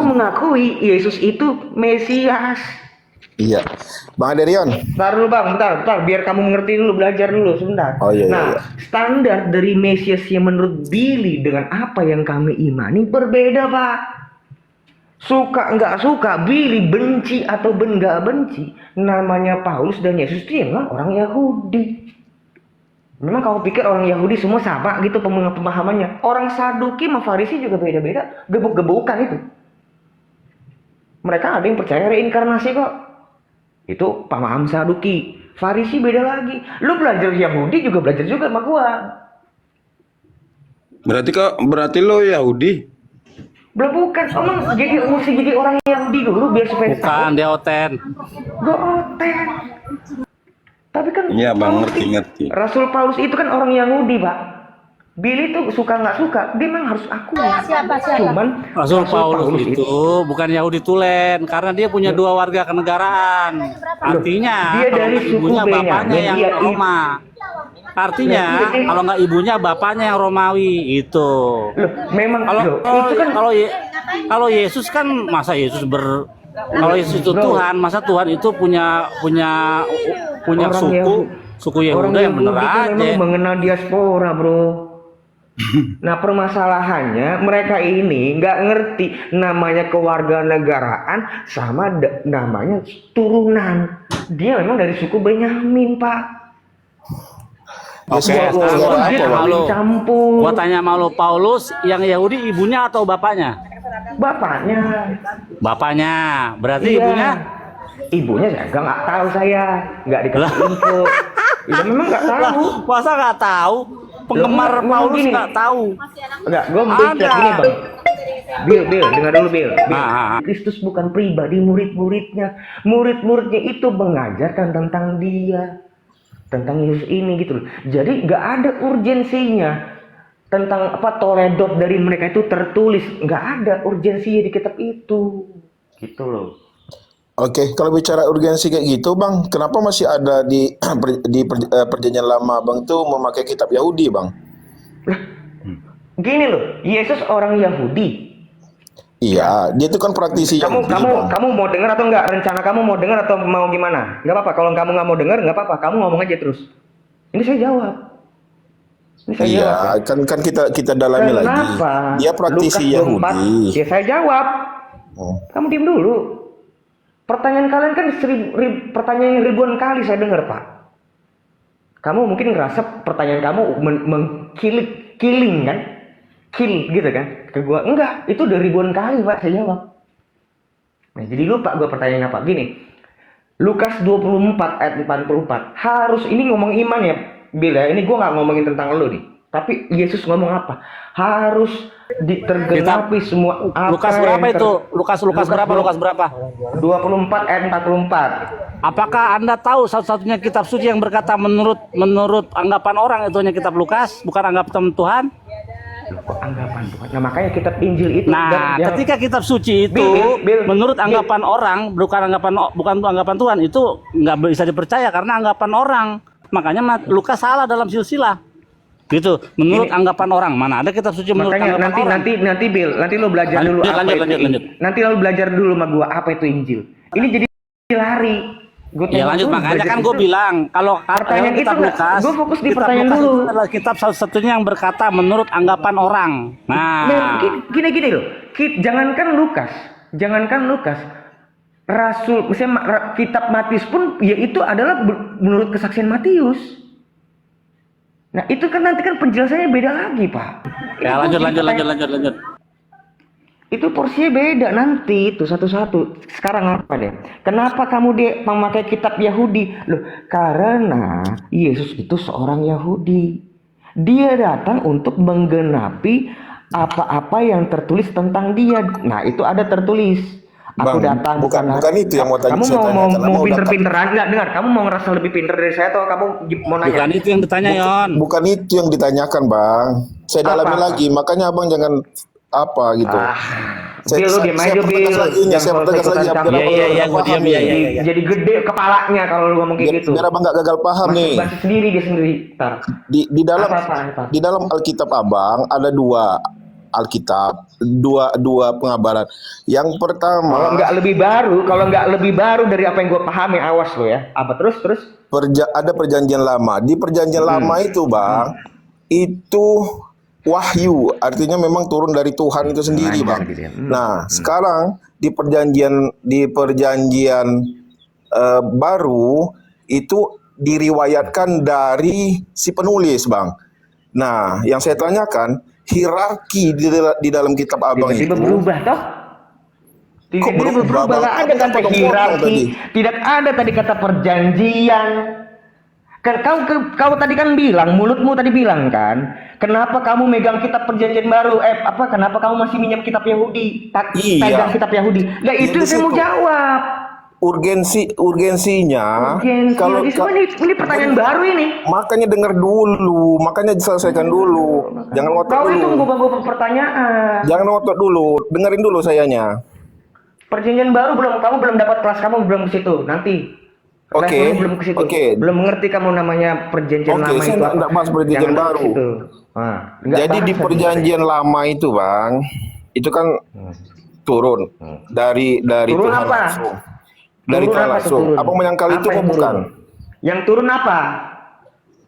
mengakui Yesus itu Mesias. Iya. Bang Aderion. Bentar dulu bang, bentar, biar kamu mengerti dulu, belajar dulu sebentar. Oh iya, Nah, iya. standar dari Mesias yang menurut Billy dengan apa yang kami imani berbeda pak. Suka nggak suka, Billy benci atau nggak benci, namanya Paulus dan Yesus itu memang orang Yahudi. Memang kamu pikir orang Yahudi semua sama gitu pemahamannya? Orang Saduki sama Farisi juga beda-beda, gebuk-gebukan itu. Mereka ada yang percaya reinkarnasi kok. Itu paham Saduki. Farisi beda lagi. Lu belajar Yahudi juga belajar juga sama gua. Berarti lo Yahudi? Belum bukan. Emang mesti jadi orang Yahudi dulu biar supaya Bukan, dia oten. gua oten. Tapi kan Iya bang, Paulus ngerti. Rasul Paulus itu kan orang Yahudi, Pak. Billy tuh suka nggak suka, dia memang harus akui. Siapa? Cuman Rasul Paulus itu bukan Yahudi tulen karena dia punya dua warga kenegaraan. Artinya dia kalau dari nggak suku ibunya Benyamin, bapaknya yang dia Roma. Artinya kalau nggak ibunya bapaknya yang Romawi itu. Loh, memang Kalau loh, itu kan kalau Yesus kan masa Yesus kalau Yesus itu Tuhan, masa Tuhan itu punya orang suku orang Yehuda yang bener Yahudi kan aja. memang mengenal diaspora, bro. Nah permasalahannya mereka ini nggak ngerti namanya kewarganegaraan sama namanya turunan. Dia memang dari suku Benyamin, Pak. Oke, Dia kawin campur. Gua tanya sama lo, Paulus yang Yahudi ibunya atau bapaknya? Bapaknya. Bapaknya, berarti Iya. ibunya? Ibunya saya nggak tahu, saya nggak dikasih info. Ya memang nggak tahu. Masa nggak tahu? Penggemar Loh, Paulus gini. nggak tahu. Enggak, gue mau cek Ada. gini bang. Bill, dengar dulu Bill. Ah. Kristus bukan pribadi murid-muridnya. Murid-muridnya itu mengajarkan tentang dia, tentang Yesus ini gitu loh. Jadi nggak ada urgensinya tentang apa toledot dari mereka itu tertulis. Nggak ada urgensinya di kitab itu, gitu loh. Oke, kalau bicara urgensi kayak gitu, Bang, kenapa masih ada di perjanjian lama, Bang, tuh memakai kitab Yahudi, Bang? Gini loh, Yesus orang Yahudi. Iya, dia tuh kan praktisi Yahudi, Bang. Kamu mau dengar atau enggak? Rencana kamu mau dengar atau mau gimana? Nggak apa-apa. Kalau kamu nggak mau dengar, nggak apa-apa. Kamu ngomong aja terus. Ini saya jawab. Iya, kan kita dalami lagi. Kenapa? Dia praktisi Lukas 24, Yahudi. ya saya jawab. Oh. Kamu diam dulu. Pertanyaan kalian kan pertanyaan yang ribuan kali saya dengar, Pak. Kamu mungkin ngerasa pertanyaan kamu killing kan? Kill gitu kan? Ke gua enggak, itu udah ribuan kali, Pak, saya jawab. Nah, jadi lupa gua pertanyaan apa? Gini. Lukas 24 ayat 44. Harus ini ngomong iman ya, Bil ya. Ini gua nggak ngomongin tentang lo nih. Tapi Yesus ngomong apa? Harus tergenapi semua Lukas berapa itu? Lukas berapa? 24 ayat 44. Apakah Anda tahu satu-satunya kitab suci yang berkata menurut anggapan orang itu hanya kitab Lukas, bukan anggapan Tuhan? Anggapan Tuhan. Nah, makanya kitab Injil itu Nah, ketika kitab suci itu Bil, menurut anggapan orang, bukan anggapan Tuhan, itu nggak bisa dipercaya karena anggapan orang. Makanya Lukas salah dalam silsilah. Gitu, menurut anggapan orang. Mana ada kitab suci menurut makanya anggapan orang? nanti Bil, nanti lo belajar dulu Lanjut. Nanti lo belajar dulu sama gua apa itu Injil. Ini jadi lari. Ya lanjut, makanya kan gue bilang kalau pertanyaan kitab itu Lukas, gue fokus di kitab pertanyaan Lukas dulu. itu adalah kitab satu-satunya yang berkata menurut anggapan orang. Nah, Gini loh. Jangankan Lukas. Rasul, misalnya kitab Matius pun ya itu adalah menurut kesaksian Matius. Nah, itu kan nanti kan penjelasannya beda lagi, Pak. ya lanjut. Itu porsinya beda nanti itu satu-satu. Sekarang apa deh? Kenapa kamu memakai kitab Yahudi? Loh, karena Yesus itu seorang Yahudi. Dia datang untuk menggenapi apa-apa yang tertulis tentang dia. Nah, itu ada tertulis. Aku Bang, datang bukan itu yang mau tanya. Kamu mau pinter-pinteran nggak? Dengar, kamu mau ngerasa lebih pinter dari saya atau kamu mau nanya? Bukan itu yang ditanya, Yon. Bukan itu yang ditanyakan, Bang. Saya dalami lagi, makanya Abang jangan apa gitu. Bil, lu diam aja, Bil. Saya pertegas lagi. Iya, gua diam, iya. Jadi gede kepalanya kalau lu ngomong kayak gitu. Biar Abang nggak gagal paham nih. Bahasa sendiri dia sendiri. Tar. Di dalam Apa? di dalam Alkitab Abang ada dua. Alkitab, dua pengabaran. Yang Kalau pertama, nggak lebih baru dari apa yang gue pahami, awas lo ya. Apa terus? ada perjanjian lama. Di perjanjian lama itu, Bang, itu wahyu, artinya memang turun dari Tuhan itu sendiri, Bang. Gitu ya. Nah, sekarang di perjanjian baru itu diriwayatkan dari si penulis, Bang. Nah, yang saya tanyakan, hierarki di dalam kitab Abang Tiba-tiba itu berubah toh? Tiba-tiba berubah, Bang? nggak ada Kan kata potong-potong hierarki, tadi. tidak ada tadi kata perjanjian. Kau tadi kan bilang, mulutmu tadi bilang kan, kenapa kamu megang kitab perjanjian baru? Kenapa kamu masih minjem kitab Yahudi? Iya. Pegang kitab Yahudi. Nah, Iya, itu di saya mau situ. jawab. Urgensinya, Kalau ini pertanyaan baru ini. makanya dengar dulu, makanya diselesaikan dulu. Jangan ngotot Kau itu dulu. ngubah-ngubah pertanyaan. Jangan ngotot dulu, dengerin dulu sayanya. Perjanjian baru kamu belum dapat kelas, kamu belum ke situ. Nanti. Oke, Levelmu belum ke situ. oke. Belum mengerti kamu namanya perjanjian Oke, lama saya itu apa. nggak bahas perjanjian Jangan baru. ke situ. Nggak Jadi bahas di lagi. perjanjian lama itu, Bang, itu kan turun dari Turun Tuhan apa? langsung. Dari Turun Tuhan apa tuh langsung. turun? Abang menyangkal itu Apa yang kok bukan? turun? Yang turun apa?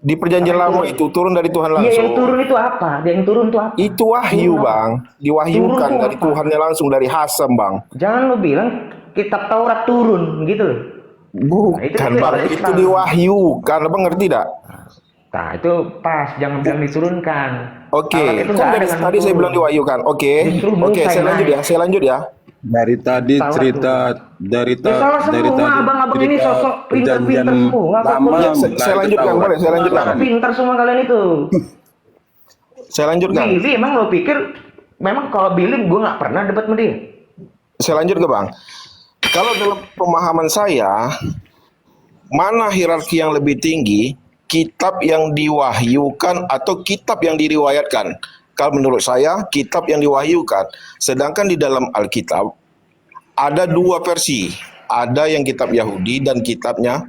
Di perjanjian Apa yang lama turun? itu turun dari Tuhan Iya, langsung. yang turun itu apa? Yang turun itu apa? Itu wahyu, Turun apa? Bang. Diwahyukan Turun itu dari apa? Tuhannya langsung, dari Hasem, Bang. Jangan lo bilang kitab Taurat turun gitu loh. Bukan, Bang. orang Itu Islam. diwahyukan. Abang ngerti tidak? Nah, itu pas, jangan bilang diturunkan. Oke, Taurat itu kan nggak ada dari kan tadi saya turun. bilang diwahyukan. Oke, Justru oke, Musa saya yang lanjut naik. ya. Saya lanjut ya. Dari tadi Taurat cerita Ya salah semua, abang-abang ini sosok pinter-pinter semua. lama. Ya, saya lanjutkan, boleh? Saya lanjutkan. Pinter semua kalian itu. Saya lanjutkan. Billy emang lo pikir, memang kalau Billy gue nggak pernah debat sama dia. Saya lanjut ke Bang. Kalau dalam pemahaman saya, mana hierarki yang lebih tinggi? Kitab yang diwahyukan atau kitab yang diriwayatkan? Kalau menurut saya, kitab yang diwahyukan. Sedangkan di dalam Alkitab ada dua versi. Ada yang kitab Yahudi dan kitabnya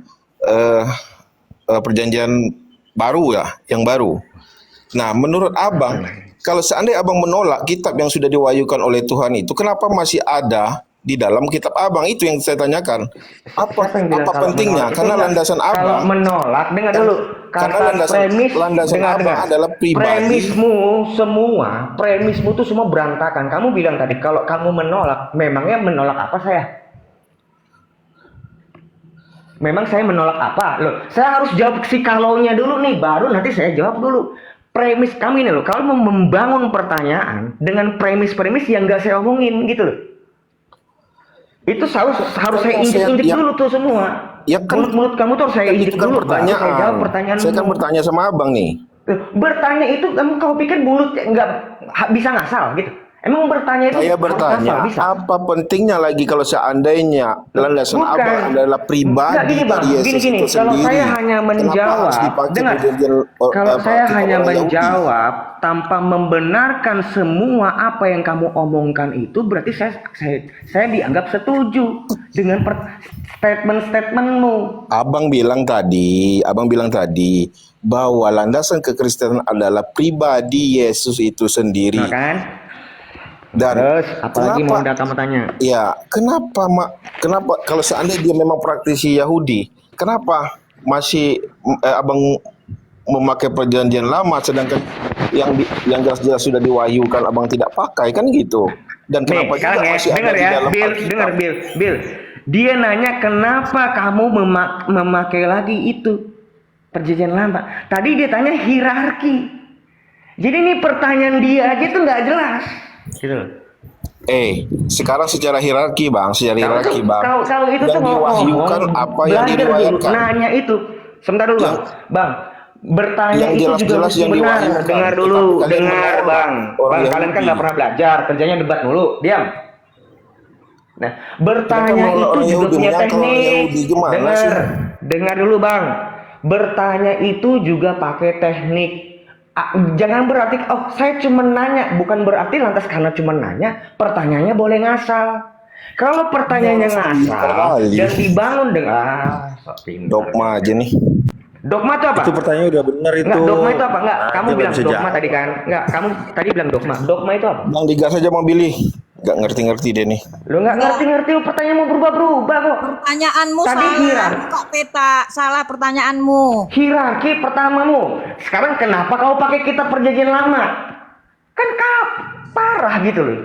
perjanjian baru ya, yang baru. Nah, menurut Abang, kalau seandainya Abang menolak kitab yang sudah diwahyukan oleh Tuhan itu, kenapa masih ada di dalam kitab Abang? Itu yang saya tanyakan. Siapa yang bilang Apa kalau pentingnya? menolak? Karena Itu landasan kalau Abang, menolak, dengar dulu. karena Kata landasan Abang adalah pribadi. premismu tuh semua berantakan. Kamu bilang tadi kalau kamu menolak, memangnya menolak apa saya? Memang saya menolak apa? Loh, saya harus jawab si kalaunya dulu nih, baru nanti saya jawab dulu. Premis kami nih loh, kalau mau membangun pertanyaan dengan premis-premis yang gak saya omongin gitu loh. Itu harus saya injek-injek dulu tuh semua. Ya kan, Mulut kamu tuh harus saya injek itu kan dulu, baru saya jawab pertanyaan. pertanyaan. Saya kan bertanya sama Abang nih. Bertanya itu kamu pikir mulut nggak bisa ngasal gitu? Emang bertanya itu Saya harus bertanya, ngasal, bisa? apa pentingnya lagi kalau seandainya landasan Bukan. Abang adalah pribadi Nggak, gini, Bang. dari Yesus Gini. itu Kalau sendiri? saya hanya Kenapa menjawab, harus dipakai dengar. perjanjian, Kalau saya kitab hanya orang Yahudi? menjawab tanpa membenarkan semua apa yang kamu omongkan itu, berarti saya dianggap setuju dengan statement-statementmu. Abang bilang tadi bahwa landasan kekristenan adalah pribadi Yesus itu sendiri. Nah, kan? Dan Terus, apalagi mau kamu tanya? Ya, kenapa kalau seandainya dia memang praktisi Yahudi, kenapa masih Abang memakai perjanjian lama sedangkan yang jelas-jelas sudah diwahyukan Abang tidak pakai, kan gitu? Dan kenapa juga masih ada di dalam Alkitab? Bill. Dia nanya kenapa kamu memakai lagi itu perjanjian lama. Tadi dia tanya hierarki. Jadi ini pertanyaan dia aja tuh nggak jelas. Gitu. Sekarang secara hierarki Bang, Kalau itu yang tuh diwahyukan apa yang diriwayatkan? Nanya itu. Sebentar dulu Bang. Bertanya yang itu juga jelas-jelas mesti yang benar. diwahyukan. Dengar dulu, Tetapi kalian dengar menolak Bang. orang Kalian kan Yahudi. nggak pernah belajar, kerjanya debat mulu. Diam. Nah, bertanya Mereka itu orang juga Yahudi, punya menyangkal orang teknik. Yahudi, gimana sih? Dengar dulu Bang. Bertanya itu juga pakai teknik. Jangan berarti saya cuma nanya, bukan berarti lantas karena cuma nanya pertanyaannya boleh ngasal. Kalau pertanyaannya ngasal kali. dan dibangun dengan sok pintar. Dogma aja nih. Dogma itu apa? Itu pertanyaan udah benar itu. Enggak, dogma itu apa? Enggak, kamu Dia bilang bisa dogma jawab. tadi kan? Enggak, kamu tadi bilang dogma. Dogma itu apa? Bang digas aja Bang Billy. Gak ngerti-ngerti dia nih. Lu nggak ngerti-ngerti, pertanyaan mau berubah-berubah kok. Pertanyaanmu Tadi salah, hierarki. Kak Peta. Salah pertanyaanmu. Hierarki pertamamu. Sekarang kenapa kau pakai kitab perjanjian lama? Kan kau parah gitu loh.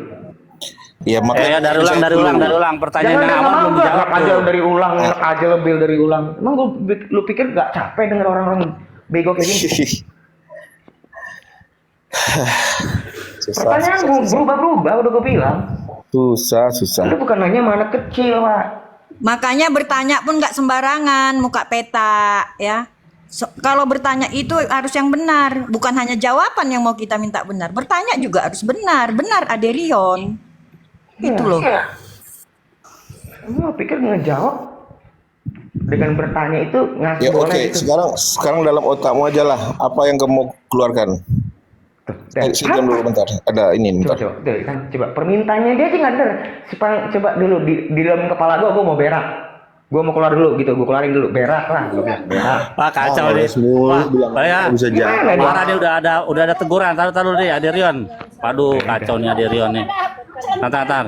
Ya makanya dari ulang. Pertanyaan Jangan yang awal belum dijawab enak aja tuh. dari ulang, enak aja lebih dari ulang. Emang lu pikir gak capek denger orang-orang bego kayak gini? Pertanyaanmu berubah-berubah, udah gue bilang. Susah. Itu bukan hanya anak kecil, Pak. Makanya bertanya pun nggak sembarangan, muka peta, ya. Kalau bertanya itu harus yang benar, bukan hanya jawaban yang mau kita minta benar. Bertanya juga harus benar, Aderion. Itu loh. Kamu pikir ngejawab dengan bertanya itu ngasih Ya bola oke, gitu? sekarang dalam otakmu aja lah apa yang kamu keluarkan. Sejam dulu bentar. Ada ini bentar. Coba, tuh, kan, coba permintaannya dia aja nggak denger. Coba dulu di dalam kepala gue mau berak. Gue mau keluar dulu gitu, gue keluarin dulu berak lah, gue bilang berak. Wah kacau nih. Mulu bilang Saya bisa jawab. Gimana nih? parah dia udah ada teguran. Taruh deh Aderion. Waduh kacau nih Aderion nih. Tar.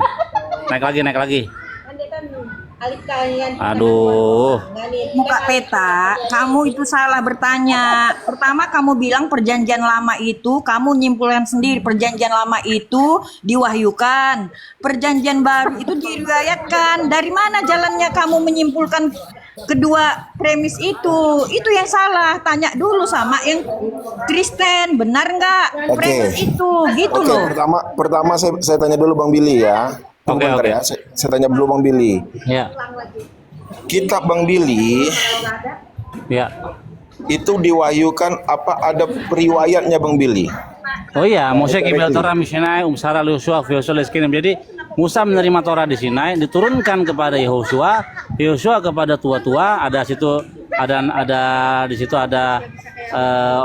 Naik lagi. Aduh. Muka peta, kamu itu salah bertanya. Pertama kamu bilang perjanjian lama itu, kamu nyimpulkan sendiri perjanjian lama itu diwahyukan. Perjanjian baru itu diriwayatkan. Dari mana jalannya kamu menyimpulkan kedua premis itu? Itu yang salah. Tanya dulu sama yang Kristen, benar nggak Oke. premis itu? Gitu Oke, loh. pertama saya tanya dulu Bang Billy ya. Oke, Bentar oke. ya. Saya tanya dulu Bang Billy. Ya. Kitab Bang Billy Ya. itu diwahyukan apa ada periwayatnya Bang Billy? Oh iya, Musa kibel Torah Sinai, Sara Yosua, Leskinim. Jadi Musa menerima Torah di Sinai, diturunkan kepada Yosua, Yosua kepada tua-tua. Ada di situ ada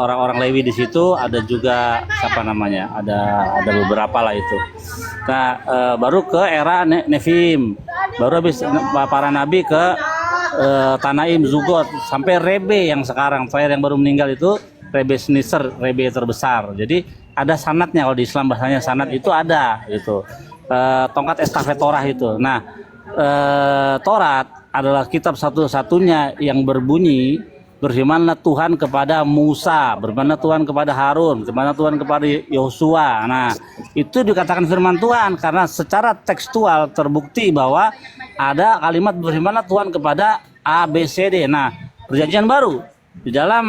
orang-orang Lewi di situ, ada juga siapa namanya, ada beberapa lah itu. Nah, baru ke era Nefim, baru habis para nabi ke Tanaim, Zugot, sampai Rebe yang sekarang terakhir yang baru meninggal itu Rebe Snisser, Rebe terbesar. Jadi ada sanatnya, kalau di Islam bahasanya sanat itu ada gitu. Tongkat estafet Torah itu. Nah, Torat adalah kitab satu-satunya yang berbunyi berfirmanlah Tuhan kepada Musa, berfirmanlah Tuhan kepada Harun, berfirmanlah Tuhan kepada Yosua. Nah, itu dikatakan firman Tuhan karena secara tekstual terbukti bahwa ada kalimat berfirmanlah Tuhan kepada A, B, C, D. Nah, perjanjian baru di dalam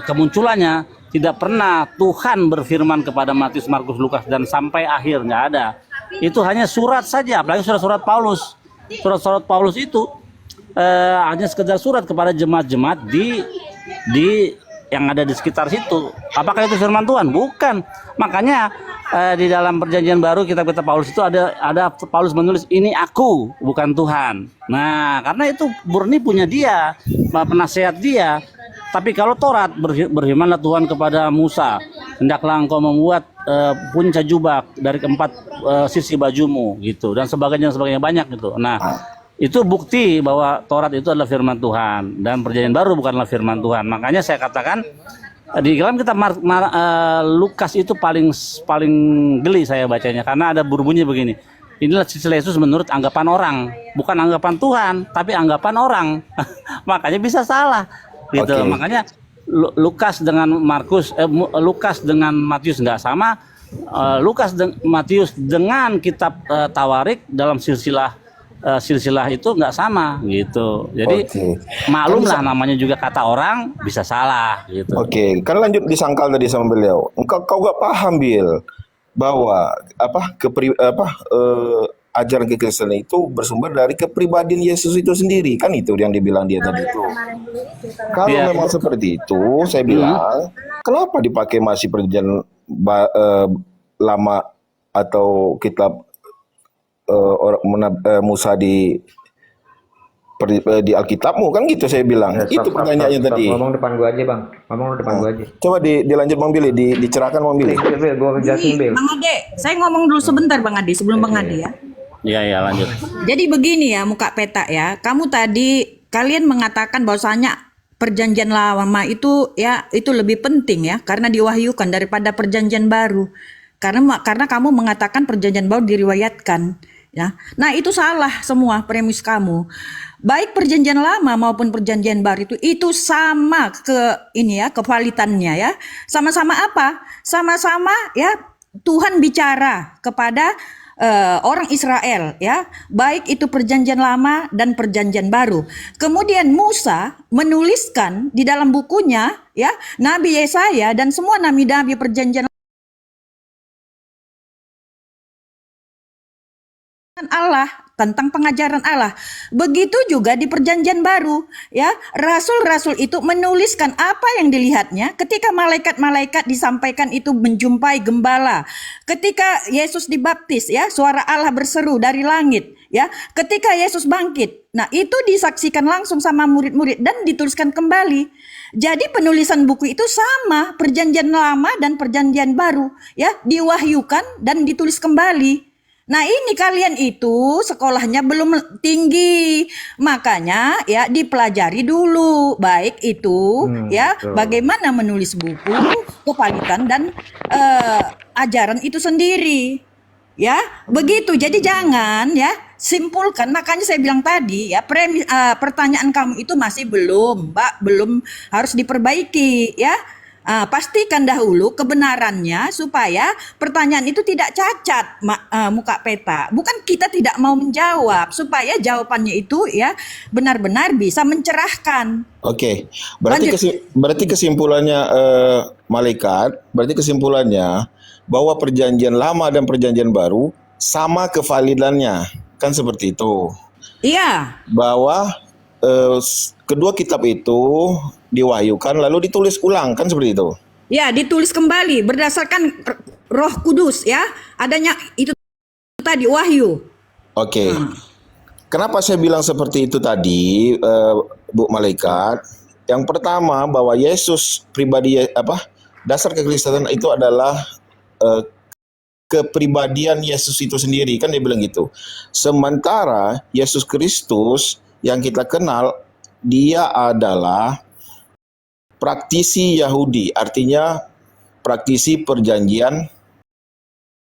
kemunculannya tidak pernah Tuhan berfirman kepada Matius, Markus, Lukas dan sampai akhir, nggak ada. Itu hanya surat saja, apalagi surat-surat Paulus. Surat-surat Paulus itu hanya sekedar surat kepada jemaat-jemaat di yang ada di sekitar situ. Apakah itu firman Tuhan? Bukan. Makanya di dalam perjanjian baru kitab-kitab Paulus itu ada Paulus menulis ini aku, bukan Tuhan. Nah, karena itu murni punya dia, penasehat dia. Tapi kalau Taurat berfirmanlah Tuhan kepada Musa, hendaklah engkau membuat punca jubah dari keempat sisi bajumu gitu dan sebagainya banyak gitu. Nah, itu bukti bahwa Taurat itu adalah firman Tuhan dan perjanjian baru bukanlah firman Tuhan. Makanya saya katakan di dalam kitab Lukas itu paling geli saya bacanya karena ada berbunyi begini. Inilah silsilah Yesus menurut anggapan orang, bukan anggapan Tuhan, tapi anggapan orang. Makanya bisa salah. Gitu. Oke. Makanya Lukas dengan Lukas dengan Matius nggak sama. Matius dengan kitab Tawarik dalam silsilah itu nggak sama gitu. Jadi Oke. maklum lah namanya juga kata orang bisa salah gitu. Oke, kan lanjut disangkal tadi sama beliau. Kau gak paham Bil bahwa ajaran kekristenan itu bersumber dari kepribadian Yesus itu sendiri, kan itu yang dibilang dia tadi itu. Kalau Iya. memang seperti itu, saya bilang, kenapa dipakai masih perjanjian lama atau kitab Musa di Alkitabmu, kan gitu saya bilang. Itu pertanyaannya tadi. Ngomong depan gua aja, Bang. Ngomong depan gua aja. Coba dilanjut Bang Billy, dicerahkan Bang Billy. Bil, gua jelasin, Bil. Bang Ade, saya ngomong dulu sebentar Bang Ade sebelum Bang Ade ya. Iya lanjut. Jadi begini ya muka peta ya. Kamu tadi kalian mengatakan bahwasanya perjanjian lama itu ya itu lebih penting ya karena diwahyukan daripada perjanjian baru. Karena kamu mengatakan perjanjian baru diriwayatkan ya. Nah, itu salah semua premis kamu. Baik perjanjian lama maupun perjanjian baru itu sama kevalitannya ya. Sama-sama apa? Sama-sama ya Tuhan bicara kepada orang Israel ya, baik itu perjanjian lama dan perjanjian baru. Kemudian Musa menuliskan di dalam bukunya ya, Nabi Yesaya dan semua nabi-nabi perjanjian Allah tentang pengajaran Allah. Begitu juga di perjanjian baru ya, rasul-rasul itu menuliskan apa yang dilihatnya ketika malaikat-malaikat disampaikan itu menjumpai gembala. Ketika Yesus dibaptis ya, suara Allah berseru dari langit ya. Ketika Yesus bangkit. Nah, itu disaksikan langsung sama murid-murid dan dituliskan kembali. Jadi penulisan buku itu sama, perjanjian lama dan perjanjian baru ya, diwahyukan dan ditulis kembali. Nah, ini kalian itu sekolahnya belum tinggi, makanya ya dipelajari dulu baik itu ya betul. bagaimana menulis buku, kevalitan dan ajaran itu sendiri. Ya, begitu. Jadi jangan ya simpulkan. Makanya saya bilang tadi ya pertanyaan kamu itu masih belum, Mbak, belum, harus diperbaiki ya. Pastikan dahulu kebenarannya supaya pertanyaan itu tidak cacat muka peta. Bukan kita tidak mau menjawab, supaya jawabannya itu ya benar-benar bisa mencerahkan. Oke, berarti kesimpulannya malaikat, berarti kesimpulannya bahwa perjanjian lama dan perjanjian baru sama kevalidannya, kan seperti itu. Iya. Bahwa kedua kitab itu diwahyukan lalu ditulis ulang, kan seperti itu. Ya, ditulis kembali berdasarkan Roh Kudus ya. Adanya itu tadi wahyu. Oke. Kenapa saya bilang seperti itu tadi, Bu Malaikat? Yang pertama bahwa Yesus pribadi dasar kekristenan itu adalah kepribadian Yesus itu sendiri, kan dia bilang gitu. Sementara Yesus Kristus yang kita kenal, dia adalah praktisi Yahudi, artinya praktisi perjanjian.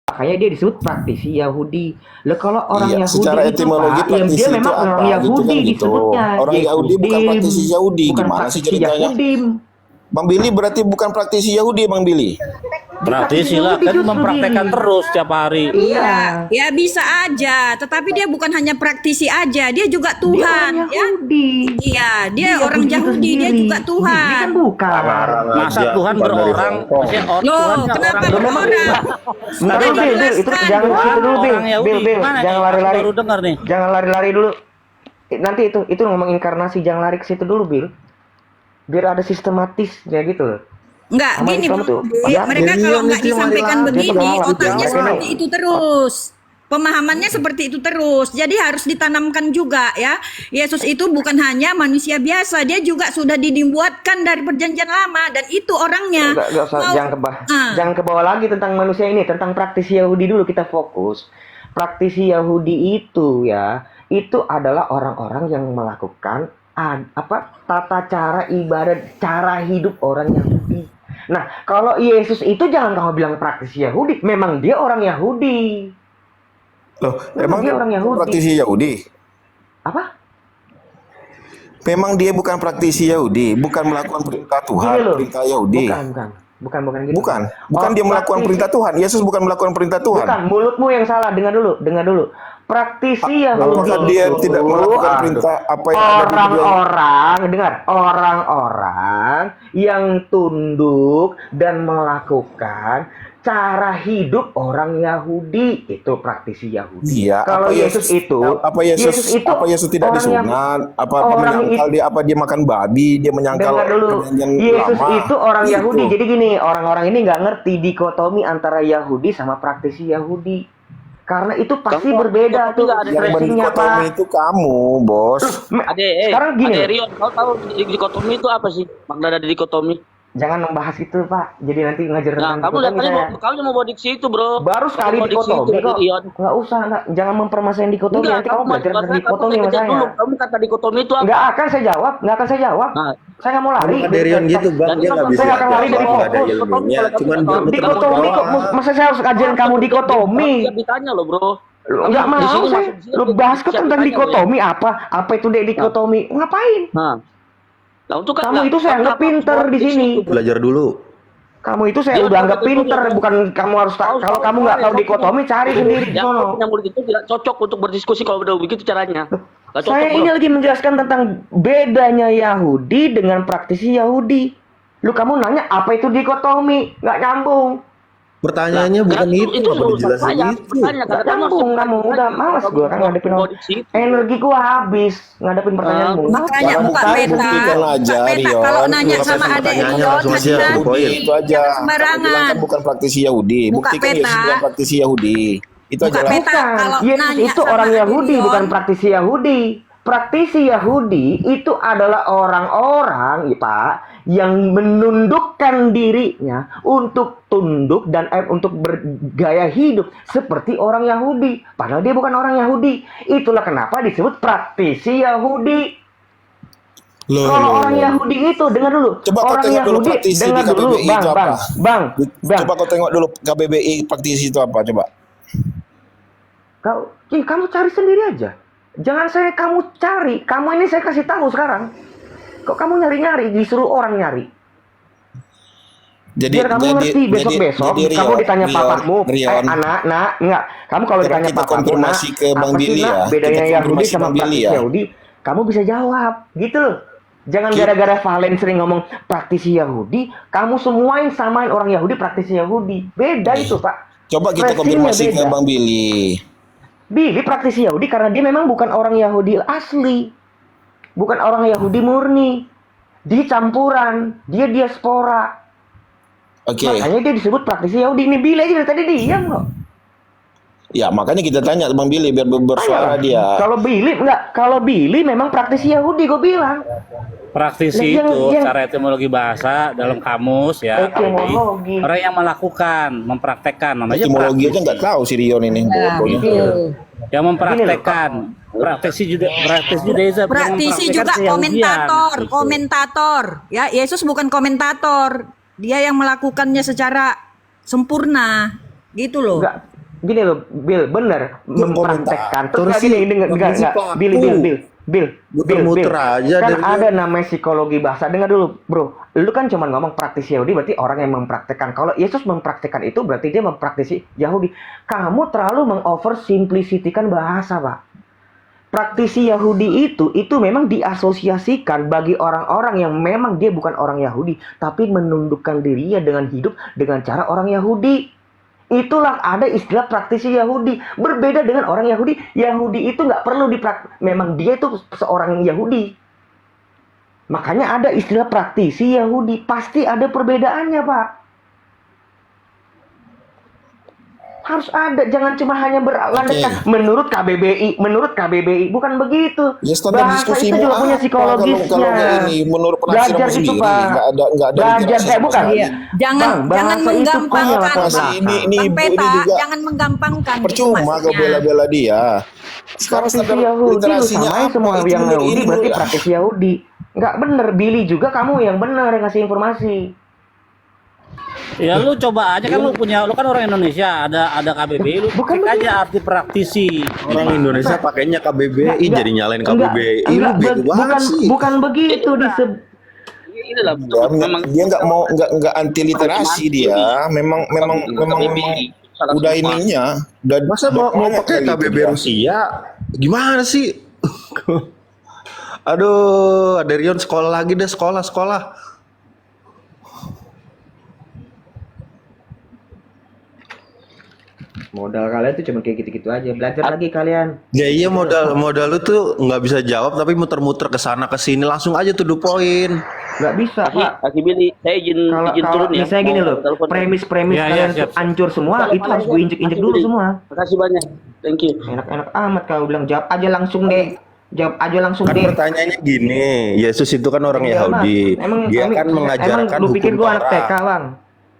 Makanya dia disebut praktisi Yahudi. Lah kalau orang Yahudi secara itu, etimologi Pak, praktisi dia itu memang apa? orang Yahudi gitu. disebutnya. Orang Yahudi bukan praktisi Yahudi. Bukan Gimana sih praktisi ceritanya? Yahudim. Bang Billy berarti bukan praktisi Yahudi, Bang Billy. Praktisi lah, kan mempraktekkan terus tiap hari. Iya. Ya bisa aja, tetapi dia bukan hanya praktisi aja, dia juga Tuhan Dia orang Yahudi. Iya, dia orang Yahudi itu Yahudi, dia sendiri. juga Tuhan. Dia kan bukan. Masa Tuhan berorang? Maksudnya Loh, Tuhan nggak kenapa orang berorang? Bentar dulu, Bil, Bil, itu jangan Tuhan, itu dulu, Bil. orang Yahudi. Bil, Gimana jangan nih? lari-lari. Aku baru dengar nih. Jangan lari-lari dulu. Nanti itu ngomong inkarnasi, jangan lari ke situ dulu, Bil. Biar ada sistematisnya gitu loh. Enggak, Sama gini Islam Bang tuh, Budi, ya, mereka jadi kalau yang nggak itu yang disampaikan marilah, begini, dia otaknya jangan seperti itu terus. Pemahamannya seperti itu terus. Jadi harus ditanamkan juga ya. Yesus itu bukan hanya manusia biasa, dia juga sudah dibuatkan dari perjanjian lama dan itu orangnya. Nggak usah, jangan ke bawah lagi tentang manusia ini, tentang praktisi Yahudi dulu kita fokus. Praktisi Yahudi itu ya, itu adalah orang-orang yang melakukan tata cara ibadat, cara hidup orang Yahudi. Nah, kalau Yesus itu jangan kamu bilang praktisi Yahudi, memang dia orang Yahudi. Loh, emang dia orang Yahudi. praktisi Yahudi? Apa? Memang dia bukan praktisi Yahudi, bukan melakukan perintah Tuhan, Gini loh. perintah Yahudi. Bukan gitu. Bukan dia melakukan perintah Tuhan. Yesus bukan melakukan perintah Tuhan. Bukan, mulutmu yang salah. Dengar dulu. Praktisi Yahudi Apakah dia tidak melakukan perintah apa yang ada di dia? Orang-orang yang tunduk dan melakukan cara hidup orang Yahudi, itu praktisi Yahudi. Iya, Kalau Yesus itu tidak disunat? Apa dia makan babi? Dia menyangkal dengar dulu. Yesus lama. itu orang Gitu. Yahudi. Jadi gini, orang-orang ini nggak ngerti dikotomi antara Yahudi sama praktisi Yahudi. Karena itu pasti berbeda tuh Yang stressingnya, mendikotomi Pak. itu kamu, bos. Sekarang gini. Ade Rion, kau tahu dikotomi itu apa sih? Makna dari dikotomi? Jangan membahas itu Pak. Jadi nanti ngajar Nah, tentang kamu lihat dikotomi tadi saya. kamu mau bawa diksi itu, bro. Baru sekali Kamu bawa diksi dikotomi itu, kok. Rion. Nggak usah, jangan mempermasalahin dikotomi. Nanti kamu belajar tentang dikotomi sama saya. Dulu. Kamu kata dikotomi itu apa? Nggak akan saya jawab. Nah, Saya nggak mau lari. Bukan Derion gitu bang, Jadi dia nggak bisa saya akan lari dari jawab, nggak ada fokus. ilmunya, cuman dia Dikotomi kok. Masa saya harus ajarin kamu dikotomi? Siap ditanya loh, bro. Nggak mau Di sini saya. masuk di sini, Lu bahas kok siap tentang ditanya, dikotomi apa? Apa itu dikotomi? Ngapain? Nah, untuk Kamu itu saya anggap pinter di sini. belajar dulu. Kamu itu saya Dia udah udah anggap betul, pinter, ya. bukan kamu harus kalau kamu nggak tahu dikotomi cari sendiri di Yang sono. punya mulut itu tidak cocok untuk berdiskusi kalau udah begitu caranya. Nggak cocok, Saya bro. ini lagi menjelaskan tentang bedanya Yahudi dengan praktisi Yahudi. Lu kamu nanya apa itu dikotomi? Nggak nyambung. Pertanyaannya bukan itu, apa dijelasin itu. Nggak nyambung kamu. Udah malas gue kan ngadepin energi gua habis ngadepin pertanyaanmu. Makanya Kalau buka bukan, peta. buktikan aja, Buka peta. Rion. Kalau nanya Buka sama peta, adek pertanyaannya Rion, langsung aja, hati-hati. to the point. Itu aja. Jangan Kamu sembarangan. bilang kan bukan praktisi Yahudi. Buka Buktikan peta. Yesus bukan praktisi Yahudi. Itu Buka aja lah. peta. Bukan, Kalau Yesus nanya itu sama orang Ade Yahudi, Rion. bukan praktisi Yahudi. Praktisi Yahudi itu adalah orang-orang, ya Pak, yang menundukkan dirinya untuk tunduk dan untuk bergaya hidup seperti orang Yahudi. Padahal dia bukan orang Yahudi. Itulah kenapa disebut praktisi Yahudi. Kalau orang Yahudi itu, dengar dulu. Coba kau Orang tengok dulu Yahudi, praktisi dengar di dulu, KBBI Bang, itu apa? Bang. Coba kau tengok dulu KBBI praktisi itu apa, coba. Kamu cari sendiri aja. Jangan kamu cari. Kamu ini saya kasih tahu sekarang. Kok kamu nyari-nyari, disuruh orang nyari. Biar kamu ngerti besok-besok kamu ditanya papamu, anak, enggak. Kamu kalau ditanya kita papamu, konfirmasi ke Bang Billy ya. bedanya Kita Yahudi konfirmasi sama Bang Billy praktisi ya. Yahudi, kamu bisa jawab, gitu loh. Jangan gara-gara Valen sering ngomong praktisi Yahudi, kamu samain orang Yahudi praktisi Yahudi. Beda itu, Pak. Coba kita Reaksinya konfirmasi ke beda. Bang Billy. Billy praktisi Yahudi karena dia memang bukan orang Yahudi asli. Bukan orang Yahudi murni. Dia campuran, dia diaspora. Oke. Makanya dia disebut praktisi Yahudi. Ini Billy aja dari tadi diam kok. Ya, makanya kita tanya Bang Billy biar bersuara dia. Kalau Billy memang praktisi Yahudi, gue bilang. Praktisi Nah, itu yang- secara etimologi bahasa dalam kamus ya. Etimologi. Orang yang melakukan, mempraktekkan namanya Etimologi aja praktisi. nggak tahu si Rion ini. Bodohnya. Yang mempraktekkan. Praktisi Judaism. Praktisi juga komentator. Ya, Yesus bukan komentator. Dia yang melakukannya secara sempurna. Gitu loh. Enggak. Gini loh, Bill, bener mempraktekkan. Terus komentator gini, sih, enggak. Bill, Muter-muter aja kan dari ada namanya psikologi bahasa. Dengar dulu, bro. Lu kan cuma ngomong praktisi Yahudi, berarti orang yang mempraktekkan. Kalau Yesus mempraktekkan itu, berarti dia mempraktisi Yahudi. Kamu terlalu mengoversimplisitikan bahasa, Pak. Praktisi Yahudi itu memang diasosiasikan bagi orang-orang yang memang dia bukan orang Yahudi, tapi menundukkan dirinya dengan hidup dengan cara orang Yahudi. Itulah ada istilah praktisi Yahudi. Berbeda dengan orang Yahudi. Yahudi itu nggak perlu memang dia itu seorang Yahudi. Makanya ada istilah praktisi Yahudi. Pasti ada perbedaannya, Pak. Harus ada, jangan cuma hanya berlandaskan menurut KBBI, bukan begitu. Ya, standar Bahasa itu diskusimu juga punya apa psikologisnya. kalau nggak ini menurut penafsiranmu Belajar itu, sendiri, Pak. nggak ada Belajar literasi kayak sama bukan. sekali. Iya. Jangan Bang, bahasa itu punya menggampangkan. latar Masih belakang. ini Bang ibu Peta, ini juga jangan menggampangkan. gitu percuma kau maksudnya. bela-bela dia. Sekarang Praktisi standar Yahudi lu literasinya samain apa? semua Itu yang menurut Yahudi ini berarti menurut- praktisi Yahudi. Nggak bener, Billy juga kamu yang bener yang ngasih informasi. Ya lu coba aja kan lu kan orang Indonesia, ada KBBI, lu Bukan cek begitu. aja arti praktisi. orang Indonesia pakainya KBBI Nggak, jadi nyalain enggak, KBBI. Lu enggak, bego banget sih. bukan begitu Ini lah, Dia nggak mau nggak anti literasi dia. Memang udah ininya. Udah Masa mau banyak pakai kayak gitu KBBI dia. Rusia? Gimana sih? Aduh, ada Rion sekolah lagi deh, sekolah. Modal kalian tuh cuma kayak gitu-gitu aja. Belajar lagi kalian. Ya iya, modal lu tuh nggak bisa jawab tapi muter-muter ke sana ke sini, langsung aja to the point. Nggak bisa, Pak. Kaki Billy, saya izin Kalau turun ya. misalnya gini Mau loh, telepon. premis-premis Ya, kalian siap. hancur semua, itu harus gue injek-injek dulu semua. Makasih banyak. Thank you. Enak-enak amat kalau bilang jawab aja langsung deh. Jawab aja langsung Kan deh. pertanyaannya gini, Yesus itu kan orang Iya, Bang. Yahudi. Dia Emang- kan mengajarkan emang lu pikir hukum gua anak TK, Taurat, Bang?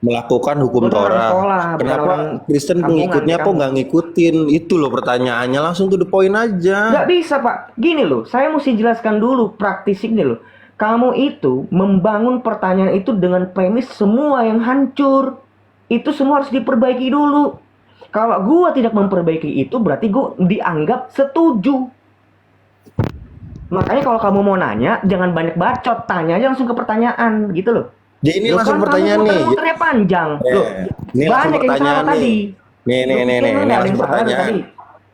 melakukan hukum Gua tuh orang Taurat. sekolah, bukan Kenapa orang Kristen kampungan pengikutnya kayak kok kamu. nggak ngikutin? Itu loh pertanyaannya, langsung to the point aja. Nggak bisa, Pak. Gini loh, saya mesti jelaskan dulu praktisnya loh. Kamu itu membangun pertanyaan itu dengan premis semua yang hancur. Itu semua harus diperbaiki dulu. Kalau gua tidak memperbaiki itu, berarti gua dianggap setuju. Makanya kalau kamu mau nanya, jangan banyak bacot, tanya aja langsung ke pertanyaan, gitu loh. Jadi ini Loh, langsung kan pertanyaan kamu nih. muter-muternya panjang. Loh, Ini langsung banyak yang pertanyaan salah nih. tadi. Nih, Lu pikir lu ini nggak ada langsung yang salah pertanyaan. tadi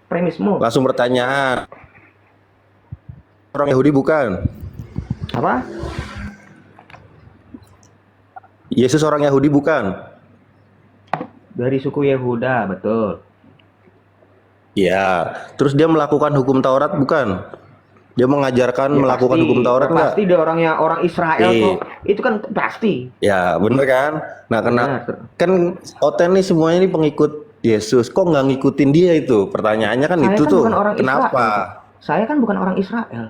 premismu. Langsung pertanyaan. Orang Yahudi bukan? Apa? Yesus orang Yahudi bukan? Dari suku Yehuda, betul. Ya. Terus dia melakukan hukum Taurat bukan? Dia mengajarkan Ya, melakukan pasti. hukum Taurat nggak? Pasti dia orangnya orang Israel kok. Itu kan pasti. Ya, bener kan? Nah, Benar. kan Oten nih semuanya ini pengikut Yesus. Kok nggak ngikutin dia itu? Pertanyaannya kan Saya itu kan tuh. bukan orang Kenapa? Israel. Saya kan bukan orang Israel.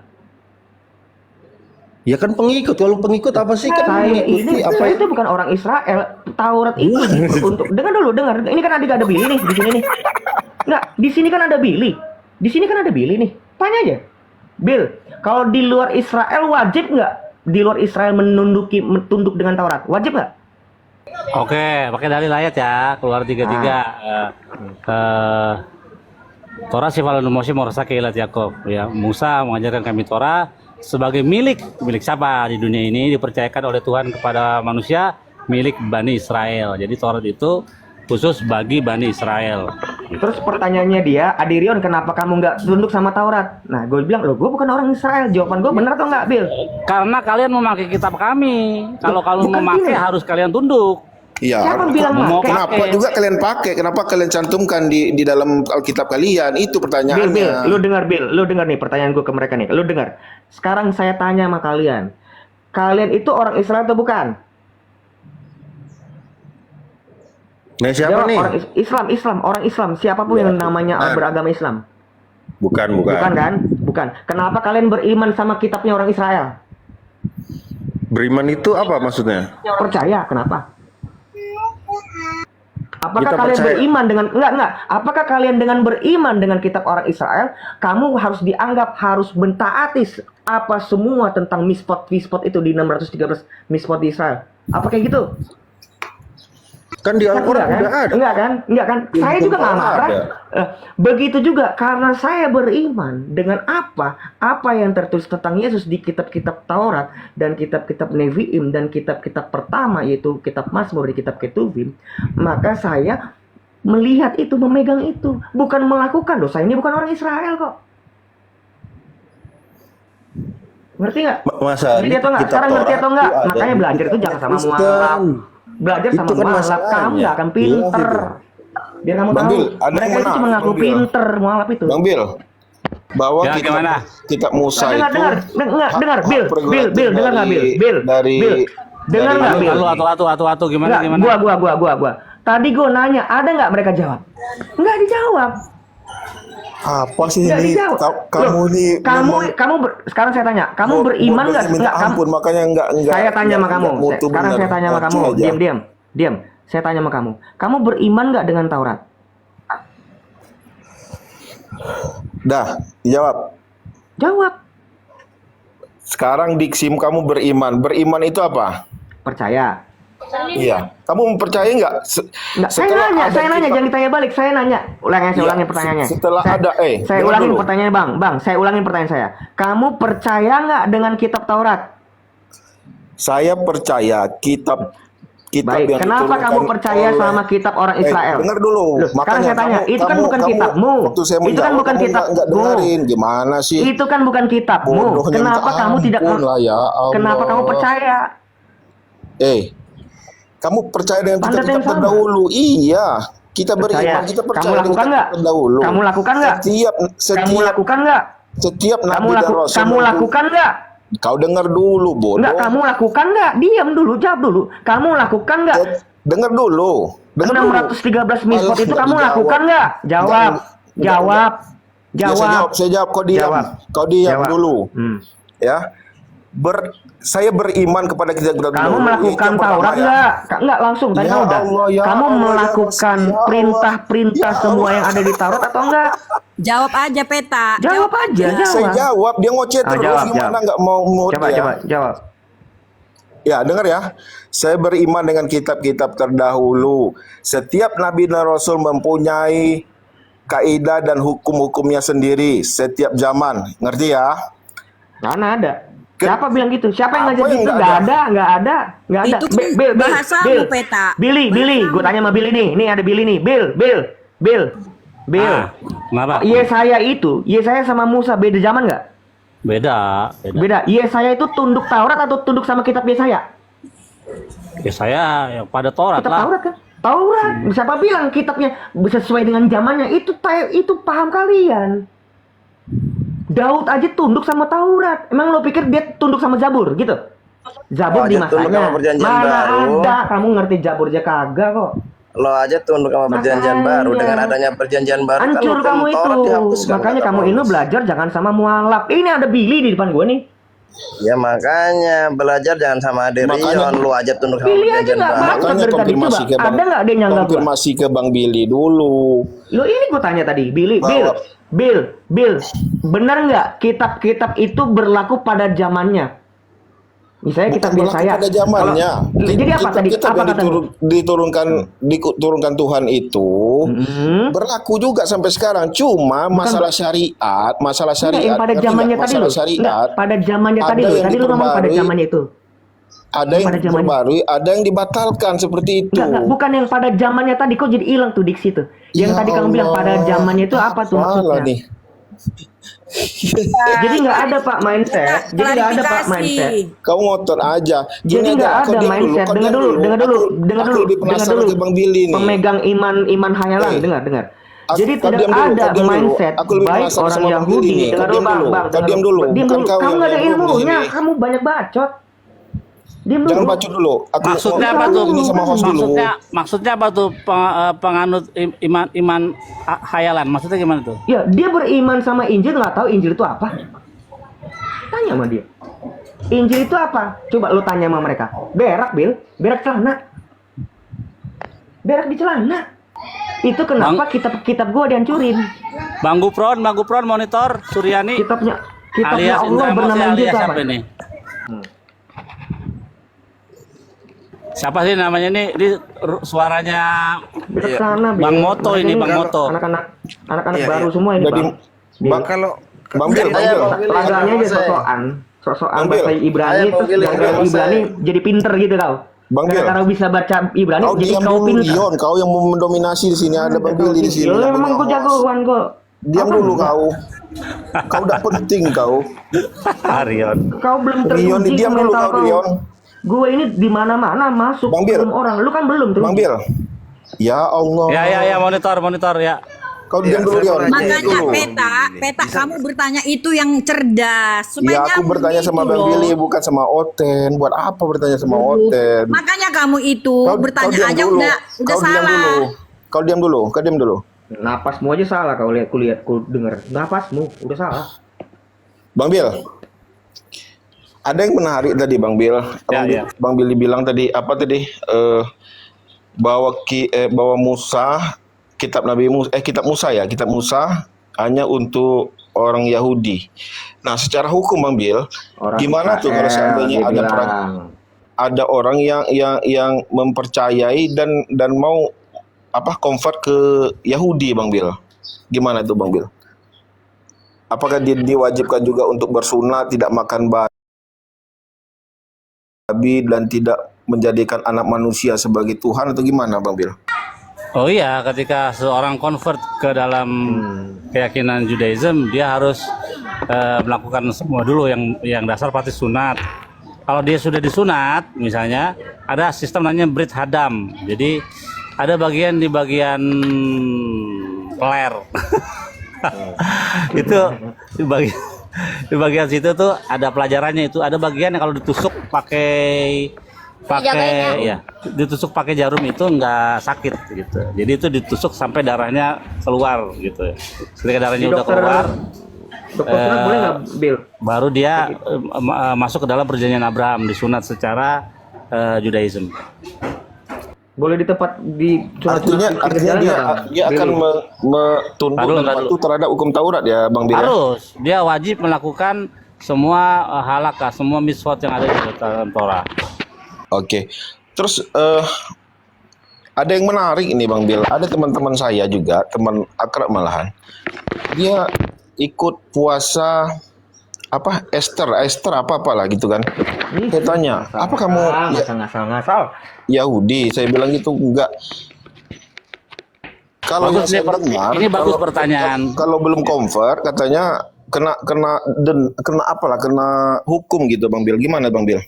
Ya kan pengikut. Kalau pengikut apa sih kan mengikuti apa Saya yang itu bukan orang Israel. Taurat itu untuk dengar dulu, dengar. Ini kan ada Billy nih di sini nih. Enggak, di sini kan ada Billy. Di sini kan ada Billy nih. Tanya aja. Bill, kalau di luar Israel wajib nggak? Di luar Israel tunduk dengan Taurat, wajib nggak? Oke, pakai dalil ayat ya, keluar 33. Torah sifalun Moshe morasa keilat Yakob. Ya, Musa mengajarkan kami Torah sebagai milik siapa di dunia ini dipercayakan oleh Tuhan kepada manusia, milik Bani Israel. Jadi Taurat itu khusus bagi Bani Israel. Terus pertanyaannya dia, Adirion, kenapa kamu nggak tunduk sama Taurat? Nah, gue bilang, loh, gue bukan orang Israel. Jawaban gue benar atau nggak, Bill? Karena kalian memakai kitab kami. Kalau kalian bukan memakai gini. harus kalian tunduk. Iya. Siapa bilang Mau pakai? Kenapa pakai. juga kalian pakai? Kenapa kalian cantumkan di dalam Alkitab kalian? Itu Bill, pertanyaannya. lu dengar nih pertanyaan gue ke mereka nih. Lu dengar. Sekarang saya tanya sama kalian. Kalian itu orang Israel atau bukan? Nah, siapa Jawab, nih? orang Islam, siapapun yang namanya Bukan. beragama Islam. Bukan. Bukan kan? Bukan. Kenapa kalian beriman sama kitabnya orang Israel? Beriman itu apa maksudnya? Percaya, kenapa? Apakah Kita kalian percaya. beriman dengan enggak? Apakah kalian dengan beriman dengan kitab orang Israel, kamu harus dianggap harus mentaati apa semua tentang mispot itu di 613 mispot di Israel? Apa kayak gitu? Kan di Kan Al-Quran enggak udah kan? ada. Enggak kan? Saya juga nggak Ada. marah. Begitu juga karena saya beriman dengan apa yang tertulis tentang Yesus di kitab-kitab Taurat dan kitab-kitab Nevi'im dan kitab-kitab pertama yaitu kitab Mazmur dan kitab Ketuvim, maka saya melihat itu, memegang itu, bukan melakukan. Dosa ini bukan orang Israel kok. Ngerti nggak? Masa Ngerti atau nggak? kitab Sekarang ngerti Taurat atau nggak? itu ada Makanya di belajar itu kitab jangan sama Kristen. mualaf. Belajar sama Itu kan mualaf, masalahnya. kamu nggak akan pinter. Biar kamu Bang tahu, Bil, ada yang mereka itu menang, cuma ngaku Bang Bil. pinter, mualaf itu. Bang Bil, bahwa Ya, gimana? kitab Musa Dengar, itu dengar, hak Bill, prerogatif Bill, dengar nggak, Bill? Bill, dari dengar dari- nggak, Bill? Atu, gimana? Enggak, gua. Tadi gua nanya, ada nggak mereka jawab? Nggak dijawab. Apa sih Nggak ini? dijawab. Kamu Loh, nih sekarang saya tanya, kamu beriman nggak? minta Nggak, kamu. ampun, makanya enggak Saya tanya sama kamu. mutu Sekarang benar. saya tanya sama kamu. Acing aja. Diam. Saya tanya sama kamu. Kamu beriman nggak dengan Taurat? Dah, dijawab. Jawab. Sekarang diksi kamu beriman. Beriman itu apa? Percaya. Iya. Kamu mempercayai nggak? Nggak, saya Setelah nanya, ada jangan kitab- ditanya balik. Saya nanya. Saya Iya, ulangin pertanyaannya. setelah saya, ada, saya dengar ulangin dulu. pertanyaannya, Bang. Saya ulangin pertanyaan saya. Kamu percaya nggak dengan kitab Taurat? Saya percaya kitab Baik, yang kenapa diturunkan kamu percaya oleh- sama kitab orang Israel? dengar dulu. Loh, sekarang saya tanya, itu kan bukan kitabmu. Waktu saya Itu kan menjawab, bukan kamu kitabmu. nggak dengerin. Gimana sih? Itu kan bukan kitabmu. Bodohnya Kenapa minta kamu tidak ampun lah, ya Allah. Kenapa kamu percaya? Kamu percaya dengan Tanda kitab yang sama. terdahulu? Iya. Kita beriman, kita Kamu percaya dengan lakukan kitab nggak? terdahulu. Kamu lakukan nggak? Kamu Setiap lakukan nggak? nabi dan rasul. Kamu lakukan nggak? Kau dengar dulu, bodoh. Enggak, kamu lakukan nggak? Diam dulu, jawab dulu. Kamu lakukan nggak? Dengar dulu. Dengar dulu. 613 mispot Alah, itu nggak kamu dijawab. lakukan nggak? Jawab. Nggak. Jawab. Ya, Jawab. saya jawab. Kau diam. Jawab. Kau diam Jawab. dulu. Hmm. Ya. Saya beriman kepada kitab-kitab Kamu terdahulu. melakukan Itu yang Taurat pertama, ya. enggak? Enggak langsung tadi Ya kamu udah. Allah, ya Kamu Allah, ya melakukan Allah. perintah-perintah Ya semua Allah. yang ada di Taurat atau enggak? Jawab aja Peta. Jawab aja, Saya jawab. jawab, dia ngoceh terus, jawab, gimana jawab. nggak mau mood Coba, ya? coba, jawab. Ya, dengar ya. Saya beriman dengan kitab-kitab terdahulu. Setiap nabi dan rasul mempunyai kaidah dan hukum-hukumnya sendiri setiap zaman. Ngerti ya? Mana ada? Siapa bilang gitu? Siapa yang Apa ngajak yang gitu? nggak Nggak ada? ada, nggak ada, nggak ada. Itu kan bahasamu, Peta. Billy, gue tanya sama Billy nih. Nih ada Billy nih. Bill. Ah, kenapa? Yesaya sama Musa beda zaman nggak? Beda. Beda. Yesaya itu tunduk Taurat atau tunduk sama kitab Yesaya? Ya saya yang pada Taurat Kitab lah. Taurat kan? Taurat. Siapa bilang kitabnya sesuai dengan zamannya? Itu paham kalian. Daud aja tunduk sama Taurat. Emang lo pikir dia tunduk sama Zabur gitu? Zabur Lo di aja tunduk masanya. sama perjanjian Mana baru. ada? Kamu ngerti Zabur aja kagak kok. Lo aja tunduk sama perjanjian Makanya. baru. Dengan adanya perjanjian baru kan Hancur hukum kamu itu. Taurat dihapuskan, Makanya kata kamu ini Paulus. belajar jangan sama mualaf. Ini ada Billy di depan gue nih. Ya makanya belajar jangan sama Aderion. Makanya- Lo aja tunduk sama Billy aja perjanjian nggak baru. baca Makanya dari tadi. konfirmasi Coba, ke Bang, ada nggak dia nyangga gua? konfirmasi ke Bang Billy dulu. Lo ini gue tanya tadi, Bill, benar nggak kitab-kitab itu berlaku pada zamannya? Misalnya kitab Bukan berlaku Yesaya. pada zamannya. Jadi apa tadi? Kitab Apa yang kata? diturunkan Tuhan itu berlaku juga sampai sekarang. Cuma masalah syariat, Enggak, yang pada ngerti zamannya nggak? tadi lo. Masalah syariat. Pada zamannya ada tadi lo. yang Tadi lo ngomong pada diperbarui, zamannya itu. Ada yang pada zamannya. diperbarui, ada yang dibatalkan seperti itu. Enggak, bukan yang pada zamannya tadi. Kok jadi hilang tuh diksi tuh? Yang Ya tadi kamu bilang pada Allah. zamannya itu apa tuh Salah maksudnya? nih. Jadi nggak ada Pak mindset. Jadi nggak ada Pak Klarifikasi. mindset. Kau ngotot aja. Jadi nggak kau ada diam mindset. kau Dengar diam dulu. Aku lebih penasaran ke Bang Billy nih. Pemegang iman hayalan. Eh. Dengar. Aku- Jadi kau tidak diam dulu, ada kau diam dulu. mindset Aku lebih baik penasaran orang sama Bang Yahudi. Billy nih. Dengar Kau dulu diam Bang. dulu. Bang, Kau dengar diam dulu. dulu. Diam Bukan dulu. kau Kamu yang nggak ada ngomong di ilmunya. sini. Kamu banyak bacot. Diam dulu. Jangan bacot dulu. Maksudnya apa tuh? Ini sama host dulu. Maksudnya apa tuh penganut iman hayalan? Maksudnya gimana tuh? Ya, dia beriman sama Injil, nggak tahu Injil itu apa. Tanya sama dia. Injil itu apa? Coba lu tanya sama mereka. Berak, Bil. Berak celana. Berak di celana. Itu kenapa kitab-kitab gua dihancurin. Bang Gupron monitor Suryani Kitabnya alias Allah Indra bernama Mose Injil alias itu apa? siapa ini? Siapa sih namanya nih? Ini suaranya Berak celana, Bil. Bang Moto Mereka ini, Bang Moto. Anak-anak Iya, baru iya. semua ini, Jadi, Bang. Bil. Bang, Kalau Bang Bil, Bang Bil. Laganya aja sosokan Bang Bil. bahasa Ibrani, Ayo, Bang terus Bil, gara-gara Bang Bil. Ibrani jadi pinter gitu kau. Bang Bil. Gara-gara bisa baca Ibrani Kau jadi diam kau dulu, pinter. Dion. Kau yang mau mendominasi di sini. Ada Bang Billy di sini. Ya, yang memang punya gua host. jagoan kok. Diam Apa dulu enggak? kau. Kau udah penting kau. Arion. Kau belum Dion, teruji diam dulu mental kau, kau. Dion. Gue ini di mana-mana masuk Bang Bil. belum orang. Lu kan belum teruji. Bang Bil. Ya Allah. Ya monitor ya. Kau diam dulu, Dion. Makanya Dulu. Peta kamu bertanya itu yang cerdas. Ya Supaya aku nyambung bertanya sama gitu Bang loh. Billy bukan sama Oten. Buat apa bertanya sama Oten? Makanya kamu itu bertanya diam aja dulu. udah Kau diam salah. dulu. Kau diam dulu. Kau diam dulu. Napasmu aja salah kau lihat, ku denger. Napasmu udah salah. Bang Bil. Ada yang menarik tadi Bang Bil. Ya. Bang Billy bilang tadi apa tadi? Bahwa Musa kitab kitab Musa hanya untuk orang Yahudi. Nah, secara hukum Bang Bil, Orang gimana tuh kalau Israel, seandainya dia bilang. ada orang yang mempercayai dan mau convert ke Yahudi Bang Bil? Gimana tuh Bang Bil? Apakah dia diwajibkan juga untuk bersunat, tidak makan babi dan tidak menjadikan anak manusia sebagai Tuhan atau gimana Bang Bil? Oh iya, ketika seorang convert ke dalam keyakinan Judaism, dia harus melakukan semua dulu yang dasar pasti sunat. Kalau dia sudah disunat, misalnya ada sistem namanya Brit Hadam. Jadi ada bagian di bagian peler. Itu di bagian situ tuh ada pelajarannya itu. Ada bagian yang kalau ditusuk pakai pakai ya ditusuk pakai jarum itu nggak sakit gitu. Jadi itu ditusuk sampai darahnya keluar gitu. Ketika darahnya udah keluar, Dokter sunat boleh nggak, Bill? baru dia masuk ke dalam perjanjian Abraham, disunat secara Judaism. Boleh di tempat di Artinya dia akan tunduk dan patuh terhadap hukum Taurat ya, Bang Bil. Harus, dia wajib melakukan semua halakah, semua miswat yang ada di dalam Torah. Oke. Terus ada yang menarik ini Bang Bil. Ada teman-teman saya juga, teman akrab malahan. Dia ikut puasa apa Esther apa-apalah gitu kan. Saya tanya, apa kamu ngasal? Yahudi? Saya bilang gitu enggak. Kalau yang saya dengar, Ini bagus pertanyaan. Kalau belum convert katanya kena hukum gitu Bang Bil. Gimana Bang Bil?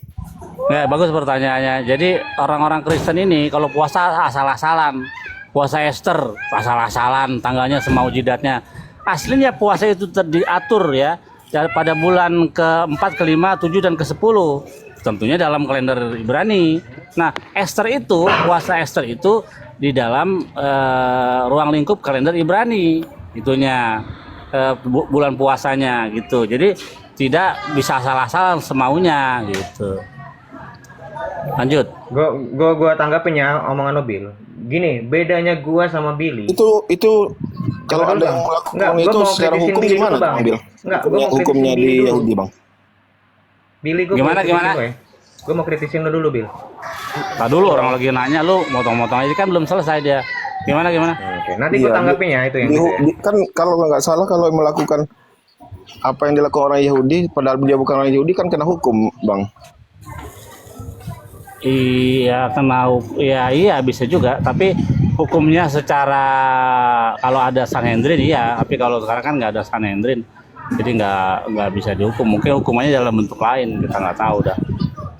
Ya, bagus pertanyaannya. Jadi orang-orang Kristen ini kalau puasa asal-asalan, puasa Esther asal-asalan, tanggalnya semau jidatnya. Aslinya puasa itu diatur ya pada bulan ke-4, ke-5, 7 dan ke-10. Tentunya dalam kalender Ibrani. Nah, puasa Esther itu di dalam ruang lingkup kalender Ibrani. Itunya bulan puasanya gitu. Jadi tidak bisa asal-asalan semaunya gitu. Lanjut. Gua tanggapin ya omongan lo, Bill. Gini, bedanya gua sama Billy. Itu kalau ada yang melakukan itu secara hukum gimana Bang Bil? Hukumnya di Yahudi Bang. Billy, Gimana? Gue mau kritisin lo dulu, Bill. Nah dulu orang lagi nanya lu motong-motong aja kan belum selesai dia. Gimana? Oke, nanti gue tanggapin ya itu yang kan kalau nggak salah kalau melakukan apa yang dilakukan orang Yahudi padahal dia bukan orang Yahudi kan kena hukum, Bang. Iya iya bisa juga, tapi hukumnya secara kalau ada Sanhedrin iya, tapi kalau sekarang kan nggak ada Sanhedrin, jadi nggak bisa dihukum. Mungkin hukumannya dalam bentuk lain, kita nggak tahu dah.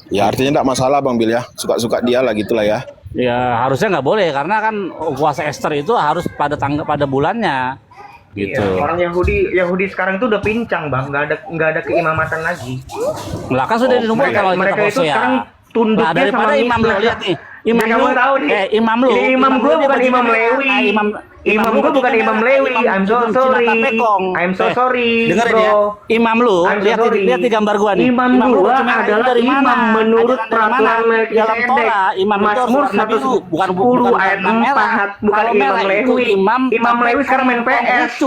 Ya artinya nggak masalah Bang Bil ya, suka-suka dia lah gitulah ya. Ya harusnya nggak boleh karena kan puasa Esther itu harus pada bulannya gitu. Iya, orang Yahudi sekarang itu udah pincang Bang, nggak ada keimamatan lagi. Belakang sudah dinubuatkan kalau mereka itu sekarang tunduk nah, daripada sama imam lo lihat nih. Imam kamu tahu nih. Imam lu. Imam gue bukan Imam Lewi. Imam gue bukan Imam Lewi. I'm so sorry. Dengerin bro. ya. Imam lu, lihat di gambar gua nih. Imam gua adalah imam menurut peraturan Melkisedek. Imam Mazmur 110 ayat 4 bukan Imam Lewi. Imam Lewi sekarang main PS.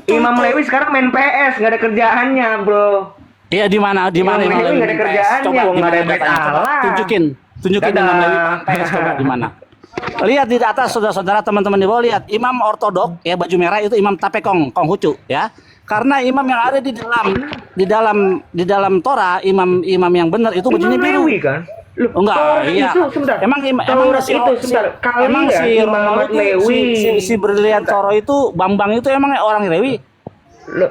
Imam Lewi sekarang main PS, nggak ada kerjaannya, bro. Iya di mana Imam Lewi nggak ada kerjaannya, nggak ada bait Allah. Tunjukin Imam Lewi PS coba di mana. Lihat di atas saudara-saudara teman-teman di bawah, lihat imam ortodok ya baju merah itu imam tapekong Konghucu ya. Karena imam yang ada di dalam Torah, imam yang benar itu bajunya biru. Lewi kan? Loh, enggak, iya. Itu sebentar. Emang si berlian Toro itu Bambang itu emang orang Lewi?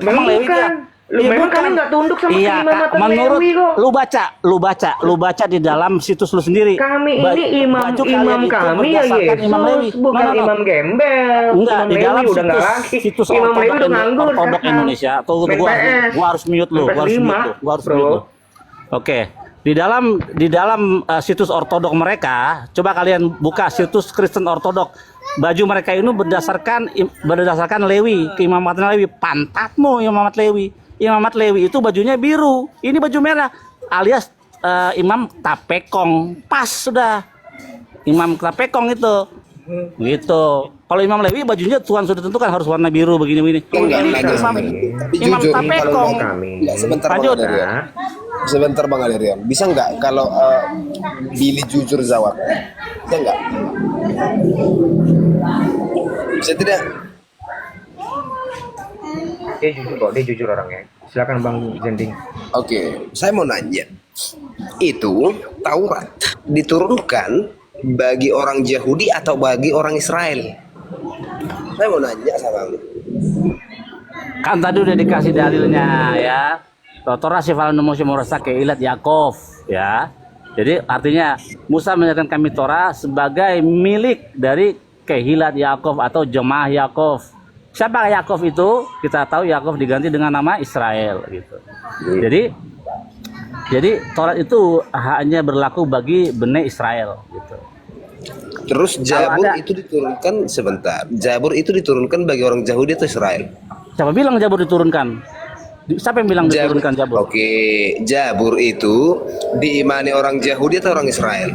Memang Lewi kan? Memang kalian nggak tunduk sama keimamatan Lewi kok. Lu baca di dalam situs lu sendiri. Kami ini imam kami ya Yesus, bukan imam gembel. Enggak, di dalam situs Imam Lewi udah nganggur Ortodok Indonesia. Tuh gua harus mute lu. Oke. Di dalam situs ortodok mereka, coba kalian buka situs Kristen ortodok. Baju mereka ini berdasarkan Lewi, keimamatan Lewi. Pantatmu imamat Lewi. Imamat Lewi itu bajunya biru. Ini baju merah alias imam tapekong. Pas sudah. Imam tapekong itu. Gitu. Kalau Imam Lewi bajunya Tuhan sudah tentukan harus warna biru begini-begini. Imam tapekong. Sebentar Bang Adrian. Bisa nggak kalau Billy jujur jawab? Bisa nggak? Bisa tidak? Dia jujur kok, dia jujur orangnya. Silakan Bang Zending. Oke, saya mau nanya. Itu Taurat diturunkan bagi orang Yahudi atau bagi orang Israel? Saya mau nanya sama kamu. Kan tadi udah dikasih dalilnya ya. Torah sifalan Moshe merasa keilat Yakov ya. Jadi artinya Musa menyatakan kami Torah sebagai milik dari kehilat Yakov atau jemaah Yakov. Siapa Yakov itu? Kita tahu Yakov diganti dengan nama Israel gitu. Jadi Jadi Taurat itu hanya berlaku bagi Bani Israel gitu. Terus Kalau Zabur ada- itu diturunkan sebentar. Zabur itu diturunkan bagi orang Yahudi atau Israel? Siapa bilang Zabur diturunkan? Siapa yang bilang diturunkan Zabur? Oke, Zabur itu diimani orang Yahudi atau orang Israel?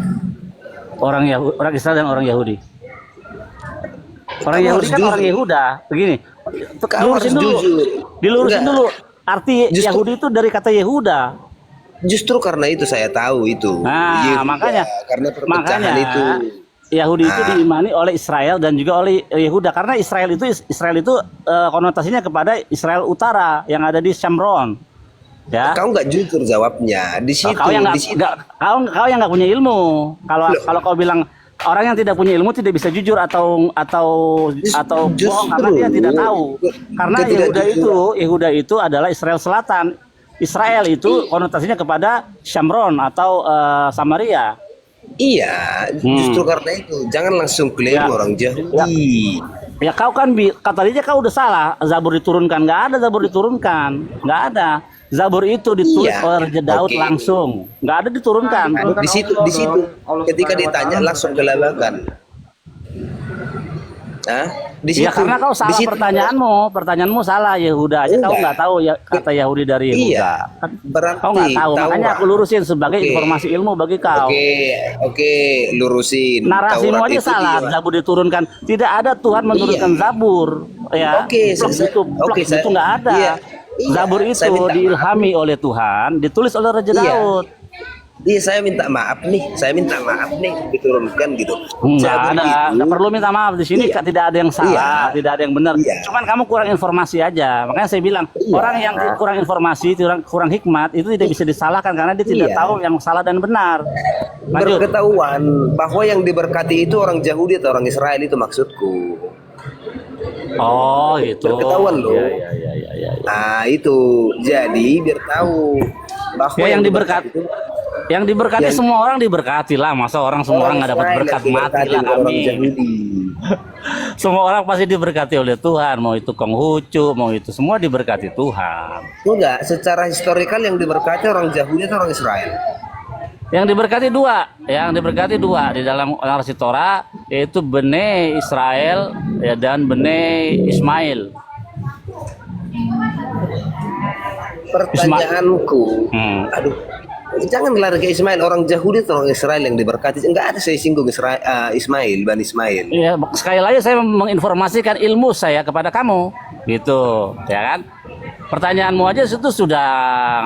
Orang Israel dan orang Yahudi. Orang Kamu Yahudi harus kan jujur. orang Yehuda. Begini, Kamu lurusin harus dulu. jujur. Dilurusin Enggak. dulu. Arti Justru- Yahudi itu dari kata Yehuda. Justru karena itu saya tahu itu. Nah, Yehuda, makanya karena perpecahan makanya itu. Yahudi itu Ah. diimani oleh Israel dan juga oleh Yehuda karena Israel itu konotasinya kepada Israel Utara yang ada di Shamron. Ya. Kau nggak jujur jawabnya di situ. Kau yang di situ. kau yang nggak punya ilmu. Kalau kau bilang orang yang tidak punya ilmu tidak bisa jujur atau Justru- bohong karena dia tidak tahu. Karena Ketidakjujuran. Yehuda itu adalah Israel Selatan. Israel itu konotasinya kepada Shamron atau Samaria. Iya, justru karena itu jangan langsung klaim Ya. orang Yahudi. Ya kau kan kata dia kau udah salah. Zabur diturunkan, nggak ada Zabur diturunkan, nggak ada. Zabur itu ditulis Iya, oleh Raja Daud oke. langsung, nggak ada diturunkan. Di situ ketika ditanya langsung gelabakan. Di situ. Ya karena kau di salah situ. pertanyaanmu salah. Yehuda aja kau Enggak. nggak tahu ya kata Yahudi dari Yehuda. Iya, Kan berarti kau nggak tahu, makanya Taurat. aku lurusin sebagai Oke. informasi ilmu bagi kau. Oke, lurusin. Narasimu Taurat aja itu salah. dia. Zabur diturunkan, tidak ada Tuhan menurunkan Iya. Zabur. Ya, Oke, Plak saya- itu, oke, plak saya- itu nggak ada. iya, iya, Zabur saya itu minta maaf. diilhami oleh Tuhan, ditulis oleh Raja Iya. Daud. Iya, saya minta maaf nih. Saya minta maaf nih diturunkan gitu. Enggak Zabur ada, itu- nggak perlu minta maaf di sini. Iya. Tidak ada yang salah, Iya. tidak ada yang benar. Iya. Cuman kamu kurang informasi aja. Makanya saya bilang Iya. orang yang kurang informasi, kurang hikmat itu tidak bisa disalahkan karena dia tidak Iya. tahu yang salah dan benar. Lanjut. Berketahuan bahwa yang diberkati itu orang Yahudi atau orang Israel itu maksudku. Oh gitu. Berketahuan loh. Iya. Nah itu jadi biar tahu bahwa Ya yang diberkati, yang diberkati Yang- semua orang diberkati lah. Masa orang semua orang nggak dapat Israel berkat yang mati diberkati, lah bukan orang amin. Yahudi. Semua orang pasti diberkati oleh Tuhan. Mau itu Konghucu, mau itu semua diberkati Tuhan. Enggak, secara historikal yang diberkati orang Yahudi atau orang Israel? Yang diberkati dua di dalam narasi Torah yaitu Bene Israel ya, dan Bene Ismail. Pertanyaanku, Hmm. aduh, jangan lari ke Ismail, orang Yahudi atau orang Israel yang diberkati? Enggak ada saya singgung Ismail, Bani Ismail. Ya, sekali lagi saya menginformasikan ilmu saya kepada kamu, gitu, ya kan? Pertanyaanmu aja itu sudah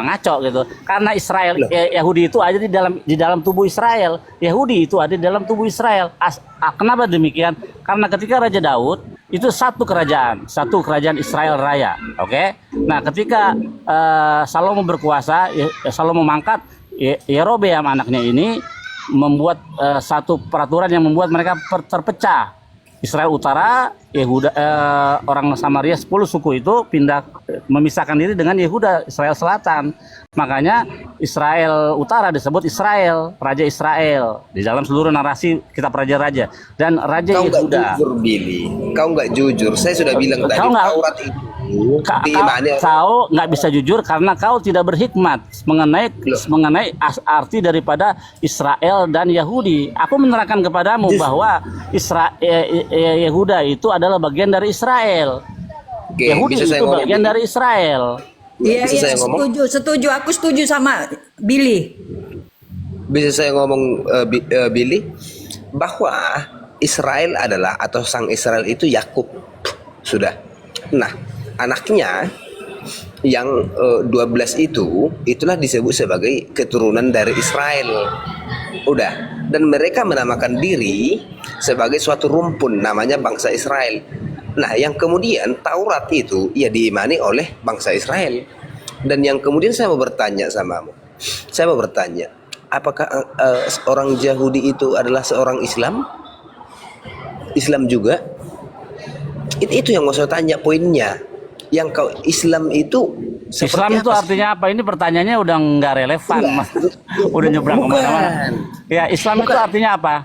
ngaco gitu. Karena Israel, Yahudi itu ada di dalam tubuh Israel. Yahudi itu ada di dalam tubuh Israel. Kenapa demikian? Karena ketika Raja Daud itu satu kerajaan Israel Raya, oke? Nah, ketika Salomo berkuasa, Salomo mangkat, Yerobeam anaknya ini membuat satu peraturan yang membuat mereka terpecah. Israel Utara, Yehuda, orang Samaria 10 suku itu pindah memisahkan diri dengan Yehuda, Israel Selatan. Makanya Israel Utara disebut Israel, Raja Israel di dalam seluruh narasi kitab raja-raja. Dan Raja Kau nggak Yehuda. jujur, Billy. Kau nggak jujur. Saya sudah bilang tadi Kau nggak- Taurat itu diimani oleh Kau nggak bisa jujur karena kau tidak berhikmat mengenai arti daripada Israel dan Yahudi. Aku menerangkan kepadamu bahwa Yehuda itu adalah bagian dari Israel. Oke, Yahudi bisa saya itu ngomong? bagian dari Israel. Iya, Bisa saya ngomong? setuju. Aku setuju sama Billy. Bisa saya ngomong Billy bahwa Israel adalah atau sang Israel itu Yakub sudah. Nah anaknya yang 12 itulah disebut sebagai keturunan dari Israel. Udah, dan mereka menamakan diri sebagai suatu rumpun namanya bangsa Israel. Nah, yang kemudian Taurat itu ya diimani oleh bangsa Israel. Dan yang kemudian saya mau bertanya samamu. Saya mau bertanya, apakah orang Yahudi itu adalah seorang Islam? Islam juga? Itu yang mau saya tanya poinnya. Yang kau Islam itu seperti Islam itu apa sih? artinya apa? Ini pertanyaannya udah nggak relevan, Mas. Udah nyebrang Bukan. kemana-mana. Ya, Islam itu artinya apa?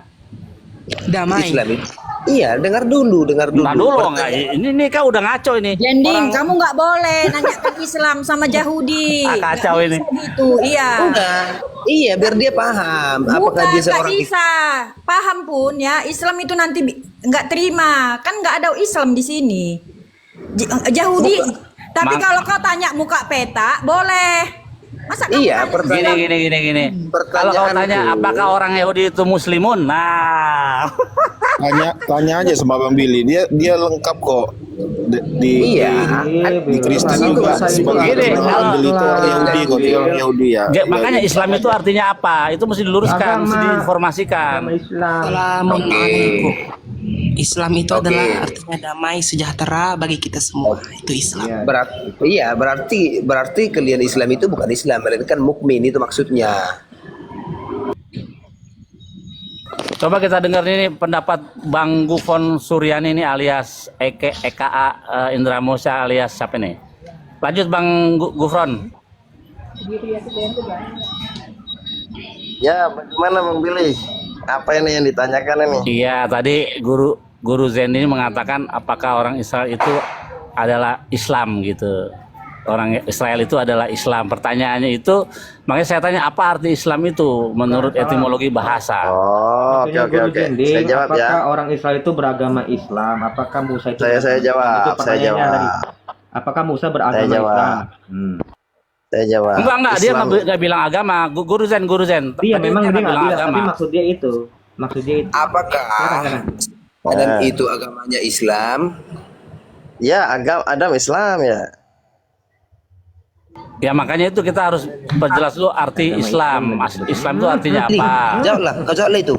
Damai. Islam itu Iya, dengar dulu, dengar dulu. Nah dulu enggak, ini kan udah ngaco ini. Jending, Orang- kamu nggak boleh nanyakan Islam sama Yahudi. Ah, kacau Nggak ini. bisa gitu, iya. Enggak. Iya, biar dia paham. Apakah Bukan, dia nggak seorang bisa. Paham pun ya, Islam itu nanti nggak terima. Kan nggak ada Islam di sini. Yahudi. Tapi Mang- kalau kau tanya muka peta, boleh. Masa kamu Iya, tanya pertanyaan Gini. Kalau kau tanya Pertanyaanku- apakah orang Yahudi itu muslimun? Nah. Tanya aja sama Bang Billy. Dia lengkap kok. Iya. Di Kristen Itu juga bahasa sebagai Gini, Bang Billy itu orang Yahudi kok, dia orang Yahudi ya. Makanya Islam itu artinya apa? Itu mesti diluruskan, Agama. mesti diinformasikan. Agama Islam. Assalamualaikum. Islam itu Oke. adalah artinya damai sejahtera bagi kita semua. Itu Islam. Iya. Berarti kalian Islam itu bukan Islam, melainkan mukmin itu maksudnya. Coba kita dengar ini pendapat Bang Gufron Suryani ini alias EKA Indra Musa alias siapa nih? Lanjut Bang Gufron. Ya, bagaimana Bang Billy? Apa ini yang ditanyakan ini? Iya, tadi guru Zen ini mengatakan apakah orang Israel itu adalah Islam gitu. Orang Israel itu adalah Islam. Pertanyaannya itu, makanya saya tanya apa arti Islam itu menurut etimologi bahasa. Oh, oke Maksudnya oke Guru oke. Jending, Saya jawab ya. apakah orang Israel itu beragama Islam? Apakah Musa itu Saya beragama jawab, Islam? Itu saya pertanyaannya jawab. tadi. Apakah Musa beragama jawab. Islam? Saya jawab. Enggak, dia Islam. nggak bilang agama. Guru Zen. Iya, Tadi memang dia nggak nggak bilang, agama. tapi maksud dia itu. Apakah Adam itu agamanya Islam? Ya, Adam Islam ya. Ya makanya itu kita harus perjelas dulu arti Islam. Islam itu artinya apa? Jawablah, kau jawablah itu.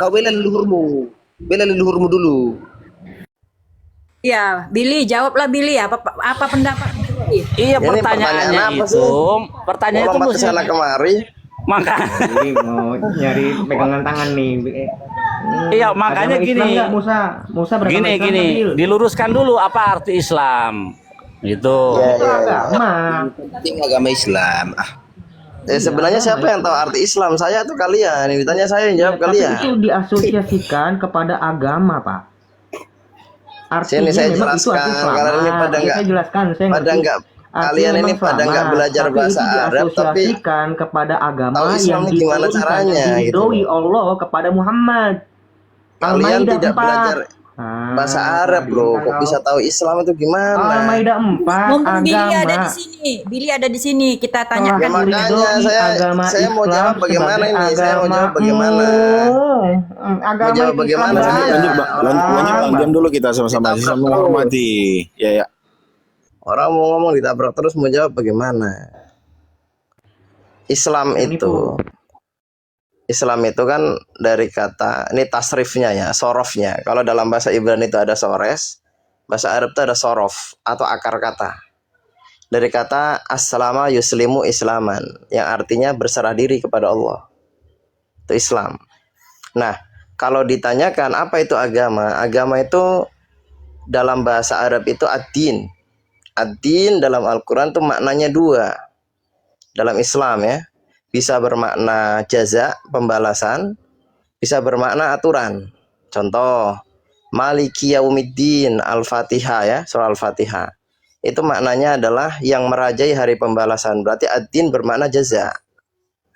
Kau bela leluhurmu. Bela leluhurmu dulu. Ya, Billy, jawablah Billy. Apa pendapat Billy? Iya, Ini pertanyaannya pertanyaan apa itu, sih? pertanyaan itu Lompat ke mesti sana kemari. maka Jadi mau nyari pegangan tangan nih. iya, makanya Agama Islam gini. nggak, Musa beragama Islam Gini, nggak, Bil? diluruskan dulu apa arti Islam. Gitu. Itu agama. Penting agama Islam. Sebenarnya siapa yang tahu arti Islam? Saya atau kalian? Yang ditanya saya yang jawab Tapi kalian. itu diasosiasikan kepada agama, Pak. Artinya Sini saya memang itu arti jelaskan. selamat. Kalian ini pada Ya, nggak- saya jelaskan, saya pada ngerti. nggak- Artinya kalian ini memang pada nggak selamat, belajar tapi bahasa itu Arab, tapi diasosiasikan kepada agama tahu Islam yang ini gimana diturunkan, caranya, yang gitu. diridhoi Allah kepada Muhammad. Kalian Al-Maidah tidak 4. belajar bahasa Arab, bro. Kok bisa tahu Islam itu gimana? Al-Maidah 4 Mumpung Billy ada di agama. sini. Billy ada di sini. Kita Ya, tanyakan. makanya saya mau jawab bagaimana ini. Saya mau jawab bagaimana. Agama Mau jawab itu bagaimana Islam, saya? Bang. Lanjut Bang, diam dulu kita sama-sama. Kita Sama menghormati. Ya. Orang mau ngomong ditabrak terus, mau jawab bagaimana? Islam itu kan dari kata, ini tasrifnya ya, sorofnya. Kalau dalam bahasa Ibrani itu ada sores, bahasa Arab itu ada sorof atau akar kata. Dari kata aslama yuslimu islaman, yang artinya berserah diri kepada Allah. Itu Islam. Nah, kalau ditanyakan apa itu agama? Agama itu dalam bahasa Arab itu ad-din. Ad-din dalam Al-Quran itu maknanya dua. Dalam Islam ya, bisa bermakna jaza, pembalasan, bisa bermakna aturan. Contoh, Maliki Yaumiddin, Al-Fatihah ya, surah Al-Fatihah. Itu maknanya adalah yang merajai hari pembalasan. Berarti ad-din bermakna jaza.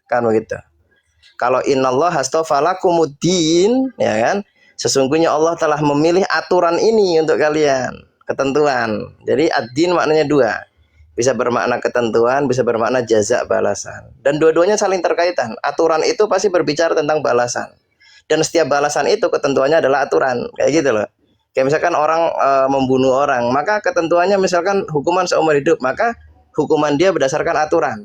Kan begitu. Kalau innallaha astafalakumuddin, ya kan? Sesungguhnya Allah telah memilih aturan ini untuk kalian, ketentuan. Jadi ad-din maknanya dua. Bisa bermakna ketentuan, bisa bermakna jaza, balasan. Dan dua-duanya saling terkaitan. Aturan itu pasti berbicara tentang balasan. Dan setiap balasan itu ketentuannya adalah aturan. Kayak gitu loh. Kayak misalkan orang membunuh orang, maka ketentuannya misalkan hukuman seumur hidup, maka hukuman dia berdasarkan aturan.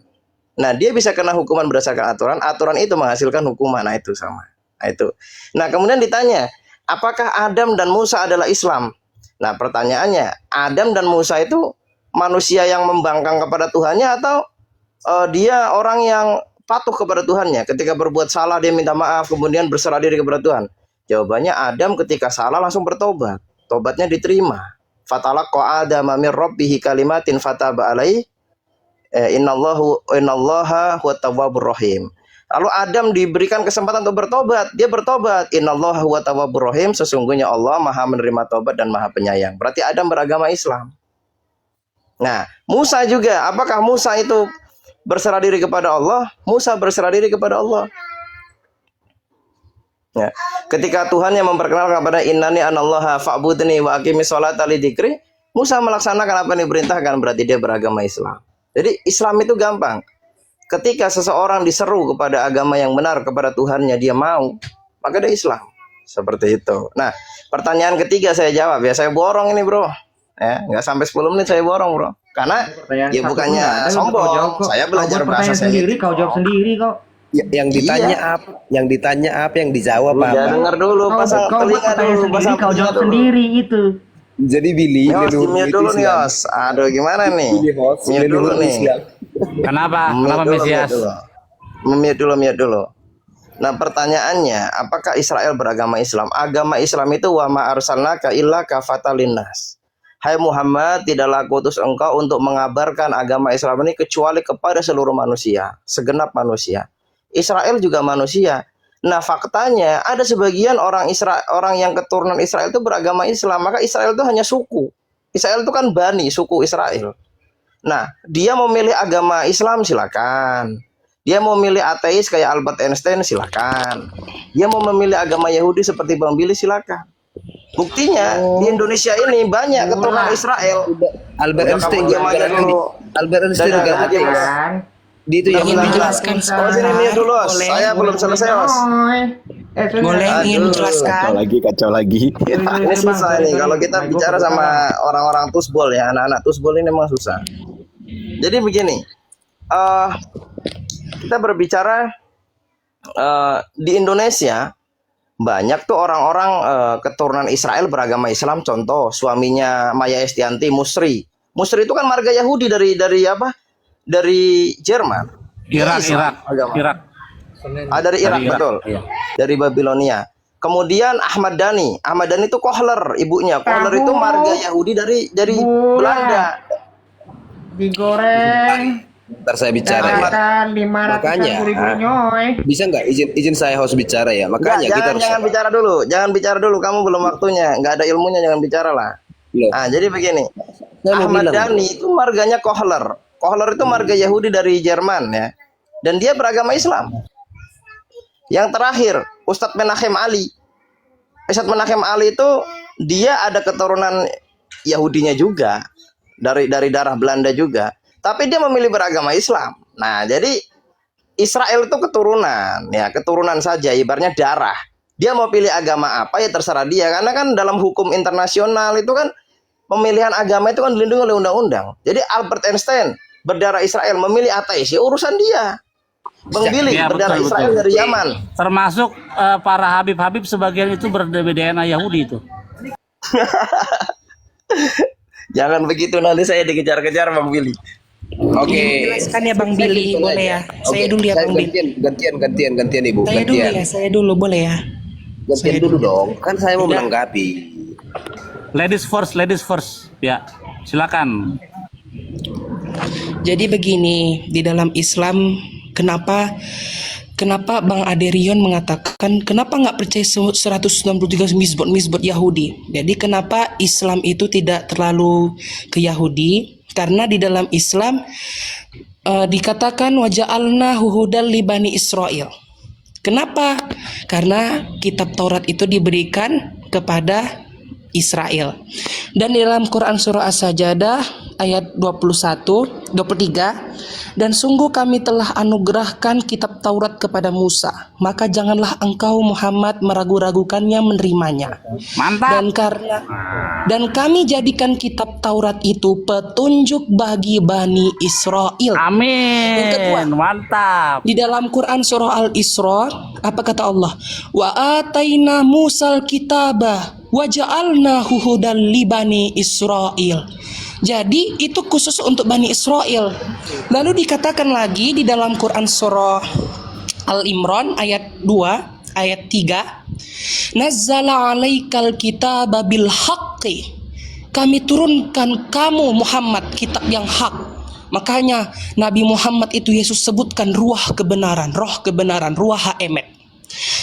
Nah, dia bisa kena hukuman berdasarkan aturan, aturan itu menghasilkan hukuman. Nah, itu sama. Nah, itu. Nah, kemudian ditanya, apakah Adam dan Musa adalah Islam? Nah, pertanyaannya, Adam dan Musa itu manusia yang membangkang kepada Tuhannya atau dia orang yang patuh kepada Tuhannya? Ketika berbuat salah dia minta maaf, kemudian berserah diri kepada Tuhan. Jawabannya, Adam ketika salah langsung bertobat. Tobatnya diterima. Fatalaqa Adama min rabbihi kalimatin fataba alaihi. Innallaha huwa tawwabur rahim. Lalu Adam diberikan kesempatan untuk bertobat. Dia bertobat. Innallaha huwa tawwabur rahim. Sesungguhnya Allah Maha menerima tobat dan Maha penyayang. Berarti Adam beragama Islam. Nah, Musa juga. Apakah Musa itu berserah diri kepada Allah? Musa berserah diri kepada Allah. Ya. Ketika Tuhan yang memperkenalkan kepada innani anallaha fa'budni wa aqimis sholata li dzikri, Musa melaksanakan apa yang diperintahkan, berarti dia beragama Islam. Jadi Islam itu gampang. Ketika seseorang diseru kepada agama yang benar, kepada Tuhannya, dia mau, maka dia Islam. Seperti itu. Nah, pertanyaan ketiga saya jawab ya. Saya borong ini bro. Ya, nggak sampai 10 menit saya borong bro. Karena ya bukannya sombong. Saya belajar bahasa saya. Kau jawab sendiri kok. Yang ditanya apa? Yang ditanya apa? Yang dijawab apa? Ya, dengar dulu, pasang telinga dulu, pasang kau jawab dulu. sendiri itu. Jadi Billy, Yos, mute dulu nih Yos. Aduh gimana nih? Mute dulu nih. Kenapa? Kenapa Mesias? Mute dulu. Nah pertanyaannya, apakah Israel beragama Islam? Agama Islam itu wa ma arsalnaka illa kafatan linnas. Hai Muhammad, tidaklah aku utus engkau untuk mengabarkan agama Islam ini kecuali kepada seluruh manusia, segenap manusia. Israel juga manusia. Nah faktanya ada sebagian orang yang keturunan Israel itu beragama Islam. Maka Israel itu hanya suku. Israel itu kan bani, suku Israel. Nah dia mau milih agama Islam silakan. Dia mau milih ateis kayak Albert Einstein silakan. Dia mau memilih agama Yahudi seperti Bang Billy silakan. Buktinya di Indonesia ini banyak keturunan Israel. Albert Einstein Albert Einstein di itu yang ingin menjelaskan sini mute dulu, saya belum selesai Os. Boleh ingin menjelaskan. Kacau lagi. Ini susah nih kalau kita bicara sama orang-orang tusbol ya, anak-anak tusbol ini memang susah. Jadi begini, kita berbicara di Indonesia banyak tuh orang-orang keturunan Israel beragama Islam. Contoh suaminya Maya Estianti Musri. Musri itu kan marga Yahudi dari apa? Dari Jerman. Irak. Dari Irak betul. Iya. Dari Babilonia. Kemudian Ahmad Dhani itu Kohler ibunya. Kohler itu marga Yahudi dari Belanda. Digoreng. Ntar saya bicara ya. Makanya bisa nggak izin saya host bicara ya. Makanya kita harus jangan bicara dulu. Kamu belum waktunya. Nggak ada ilmunya, jangan bicara lah. Nah jadi begini. Ahmad Dhani itu marganya Kohler. Kohler itu marga Yahudi dari Jerman ya. Dan dia beragama Islam. Yang terakhir, Ustadz Menachem Ali. Ustadz Menachem Ali itu dia ada keturunan Yahudinya juga. Dari darah Belanda juga. Tapi dia memilih beragama Islam. Nah, jadi Israel itu keturunan, ya, keturunan saja, ibaratnya darah. Dia mau pilih agama apa ya terserah dia, karena kan dalam hukum internasional itu kan pemilihan agama itu kan dilindungi oleh undang-undang. Jadi Albert Einstein berdarah Israel memilih ateis, ya urusan dia. Bang Billy berdarah Israel dari Yaman. Termasuk para Habib sebagian itu ber-DNA Yahudi itu. Jangan begitu, nanti saya dikejar-kejar Bang Billy. Oke. Jelaskan ya Bang Billy, boleh ya? Saya dulu ya Bang Billy. Gantian Ibu. Saya dulu boleh ya? Gantian dulu dong. Kan saya mau menanggapi. Ladies first. Ya, silakan. Jadi begini, di dalam Islam kenapa Bang Aderion mengatakan kenapa nggak percaya 193 misbot Yahudi? Jadi kenapa Islam itu tidak terlalu ke Yahudi? Karena di dalam Islam dikatakan waja'alna huhudan li bani Israel. Kenapa? Karena kitab Taurat itu diberikan kepada Israel. Dan di dalam Quran surah As-Sajdah ayat 23, dan sungguh kami telah anugerahkan kitab Taurat kepada Musa, maka janganlah engkau Muhammad meragu-ragukannya menerimanya. Mantap. Dan kami jadikan kitab Taurat itu petunjuk bagi Bani Israel. Amin. Yang kedua, mantap. Di dalam Quran surah Al-Isra, apa kata Allah? Wa ataina Musal kitaba wa ja'alna huhudan li Bani Israel. Jadi itu khusus untuk Bani Israel. Lalu dikatakan lagi di dalam Quran surah Al-Imran ayat 2, ayat 3. Nazzala 'alaikal kitaba bil haqqi. Kami turunkan kamu Muhammad kitab yang hak. Makanya Nabi Muhammad itu Yesus sebutkan ruah kebenaran, ruah haemet.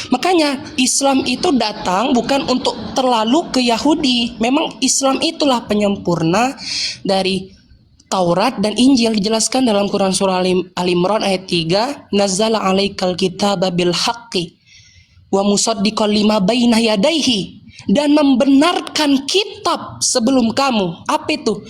Makanya Islam itu datang bukan untuk terlalu ke Yahudi. Memang Islam itulah penyempurna dari Taurat dan Injil. Dijelaskan dalam Quran surah Al-Imran ayat 3, nazzala alaikal kitaba bil haqqi wa musaddiqan lima baina yadayhi, dan membenarkan kitab sebelum kamu. Apa itu?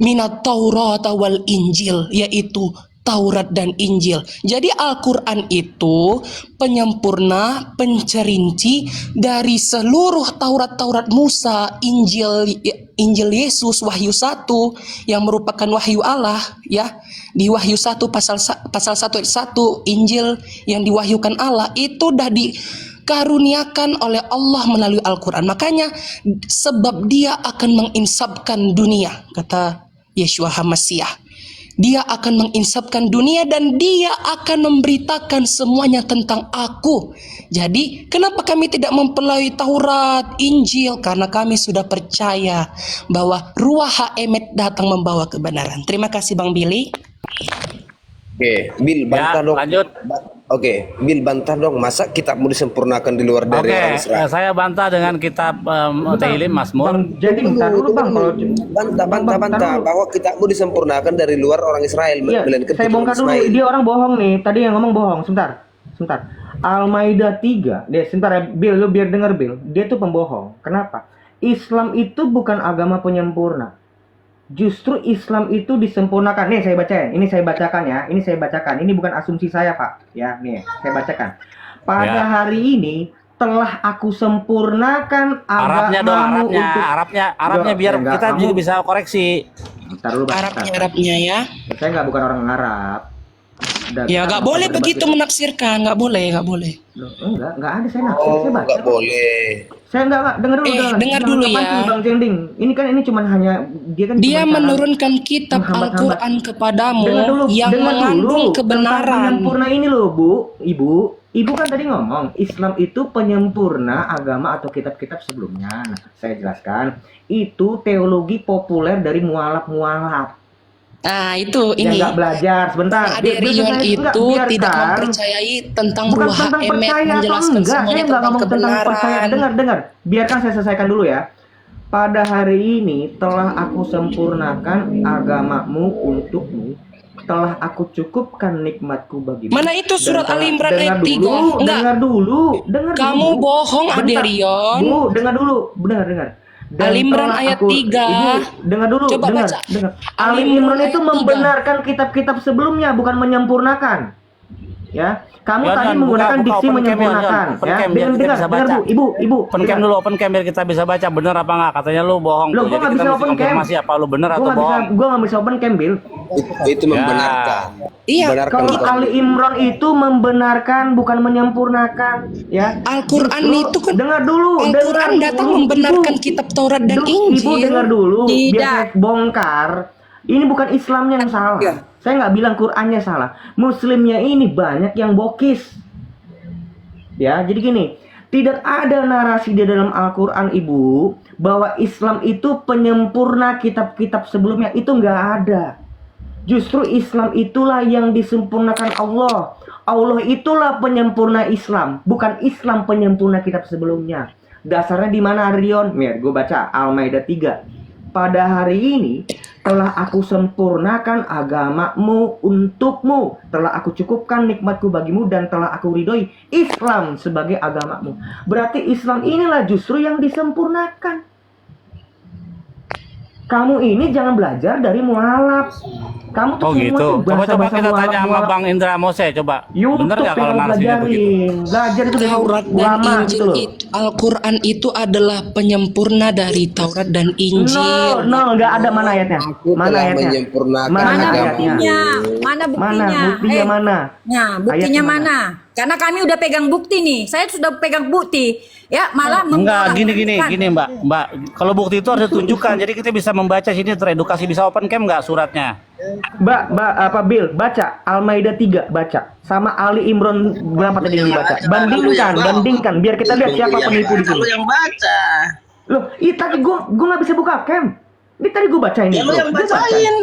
Minat Taurat wal Injil, yaitu Taurat dan Injil. Jadi Al-Quran itu penyempurna, pencerinci dari seluruh Taurat Musa, Injil Yesus, Wahyu 1 yang merupakan wahyu Allah, ya. Di Wahyu 1 pasal 1 ayat 1, Injil yang diwahyukan Allah itu dah dikaruniakan oleh Allah melalui Al-Quran. Makanya sebab dia akan menginsafkan dunia, kata Yeshua HaMasiah. Dia akan menginsafkan dunia dan dia akan memberitakan semuanya tentang aku. Jadi kenapa kami tidak mempelajari Taurat, Injil? Karena kami sudah percaya bahwa Ruah HaEmet datang membawa kebenaran. Terima kasih Bang Billy. Oke, Bil bantah dong. Lanjut. Oke, Bil bantah dong. Masa kitabmu disempurnakan di luar dari orang Israel? Saya bantah dengan kitab Tehillim, Mazmur. Jadi bentar dulu bang, kalau Bantah bahwa kitabmu disempurnakan dari luar orang Israel. iya, melainkan saya keturunan bongkar dulu. Ismail. Dia orang bohong nih. Tadi yang ngomong bohong. Sebentar. Al-Maidah 3. Sebentar ya, Bill, lu biar denger Bill. Dia tuh pembohong. Kenapa? Islam itu bukan agama penyempurna. Justru Islam itu disempurnakan. Nih saya baca ya. Ini saya bacakan ya. Ini bukan asumsi saya, Pak. Ya, nih saya bacakan. Pada hari ini telah aku sempurnakan Arabnya dong, agamamu untuk Arabnya biar enggak, kita kamu- juga bisa koreksi. Bentar dulu, Pak. Arabnya ya. Saya nggak bukan orang Arab. Ya nggak boleh begitu menafsirkan, nggak boleh. Loh, enggak ada saya nafsir, saya baca. Nggak boleh. Saya enggak dengar dulu. dengar dulu ya. Bang Jending. Ini cuma hanya dia kan Dia cuma cara menurunkan kitab menghambat-hambat. Al-Quran kepadamu Dengar dulu, yang dengar mengandung dulu tentang kebenaran. penyempurna ini loh, Bu. Ibu kan tadi ngomong Islam itu penyempurna agama atau kitab-kitab sebelumnya. Nah, saya jelaskan. Itu teologi populer dari mualaf-mualaf. Nah itu Yang ini nggak belajar sebentar. Aderion itu tidak mempercayai tentang Bukan Ruah tentang HaEmet percaya atau menjelaskan enggak, saya semuanya nggak tentang ngomong tentang percaya. kebenaran. Dengar. Biarkan saya selesaikan dulu ya. Pada hari ini telah aku sempurnakan agamamu untukmu. Telah aku cukupkan nikmatku bagimu. Mana itu surat Dan Al-Imran ayat 3? Enggak. Dengar dulu. Kamu bohong, Bentar. Aderion. Bu, dengar dulu. Dengar. Dan Al-Imran telah ayat aku- 3. Ibu, dengar dulu. Coba dengar. baca. Al-Imran itu ayat 3. membenarkan kitab-kitab sebelumnya, bukan menyempurnakan. Ya, kamu Yon, tadi Yon, menggunakan buka diksi open cam, Yon, menyempurnakan. open Ya, cam, biar kita bisa dengar baca. Bu, ibu. Open cam dulu, open cam biar kita bisa baca bener apa enggak. Katanya lu bohong. Loh, tuh. gua Jadi nggak kita bisa mesti open cam. konfirmasi apa lu bener atau Gua bohong. nggak bisa open cam, Bill. Itu membenarkan. Iya, Benarkan Kalau kitab. Ali Imran itu membenarkan bukan menyempurnakan, ya. Al-Quran itu kan Dengar dulu, Al-Quran datang membenarkan kitab Taurat dan Ibu Injil. dengar dulu, Tidak. biar saya bongkar. Ini bukan Islamnya yang salah. Saya nggak bilang Qurannya salah. Muslimnya ini banyak yang bokis. Ya, jadi gini, tidak ada narasi di dalam Al-Quran, Ibu, bahwa Islam itu penyempurna kitab-kitab sebelumnya. Itu nggak ada. Justru Islam itulah yang disempurnakan Allah. Allah itulah penyempurna Islam, bukan Islam penyempurna kitab sebelumnya. Dasarnya di mana, Rion? Nih, gue baca Al-Maidah 3. Pada hari ini telah aku sempurnakan agamamu untukmu, telah aku cukupkan nikmatku bagimu, dan telah aku ridhoi Islam sebagai agamamu. Berarti Islam inilah justru yang disempurnakan. Kamu ini jangan belajar dari mualaf. Kamu tuh Oh semua gitu. tuh Coba bahasa-bahasa kita tanya sama mualaf-mualaf. Bang Indra Mose coba. YouTube Bener nggak kalau yang narasinya begitu? belajarin. Belajar itu dari Taurat dan ulama gitu Injil loh. itu, Al-Quran itu adalah penyempurna dari Taurat dan Injil. No, nggak ada mana ayatnya. Aku Mana telah ayatnya? menyempurnakan Mana Mana ayatnya? buktinya? Mana Mana buktinya? buktinya mana? Nah, buktinya Ayatnya mana? mana? Karena kami udah pegang bukti nih. Saya sudah pegang bukti. Ya, malah Enggak, menolak. gini Mbak. Kalau bukti itu harus ditunjukkan. Jadi kita bisa membaca sini teredukasi. Bisa open cam nggak suratnya? Bill, baca Al-Maidah 3, baca. Sama Ali Imran berapa tadi yang dibaca? Bandingkan biar kita lihat siapa penipu di sini. yang baca. Loh, tadi gua nggak bisa buka cam. Ini tadi gua baca ini. Lu yang bacain.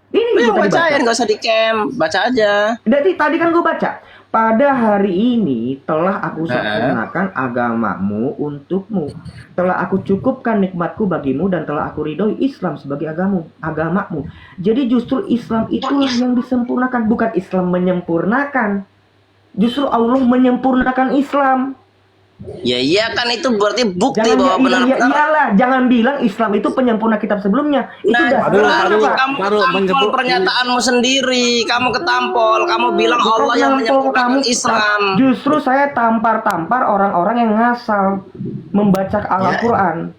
Ini Lu gue tadi baca. bacain, nggak usah di-camp, baca aja. Jadi tadi kan gue baca. Pada hari ini telah aku sempurnakan agamamu untukmu. Telah aku cukupkan nikmatku bagimu dan telah aku ridhoi Islam sebagai agamamu. Jadi justru Islam itulah yang disempurnakan, bukan Islam menyempurnakan. Justru Allah menyempurnakan Islam. Ya iya kan itu berarti bukti Jangan bahwa benar-benar. iyalah, jangan bilang Islam itu penyempurna kitab sebelumnya. Itu Nah, dasar kamu ketampol pernyataanmu sendiri, kamu ketampol, kamu bilang Allah yang menyempurnakan Islam. Justru saya tampar-tampar orang-orang yang ngasal membaca Al-Quran.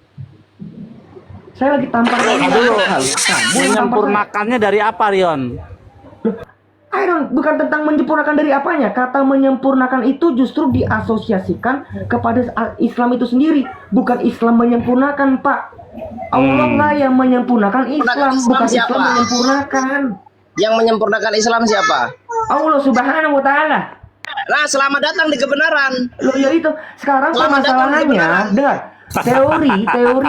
Saya lagi tampar Menyempurnakannya dari apa, Rion? bukan tentang menyempurnakan dari apanya. Kata menyempurnakan itu justru diasosiasikan kepada Islam itu sendiri, bukan Islam menyempurnakan, Pak. Allah lah yang menyempurnakan Islam, bukan Islam menyempurnakan. Yang menyempurnakan Islam siapa? Allah Subhanahu wa Ta'ala. Nah, selamat datang di kebenaran. Loh ya itu. Sekarang Selamat datang di permasalahannya, kebenaran. dengar.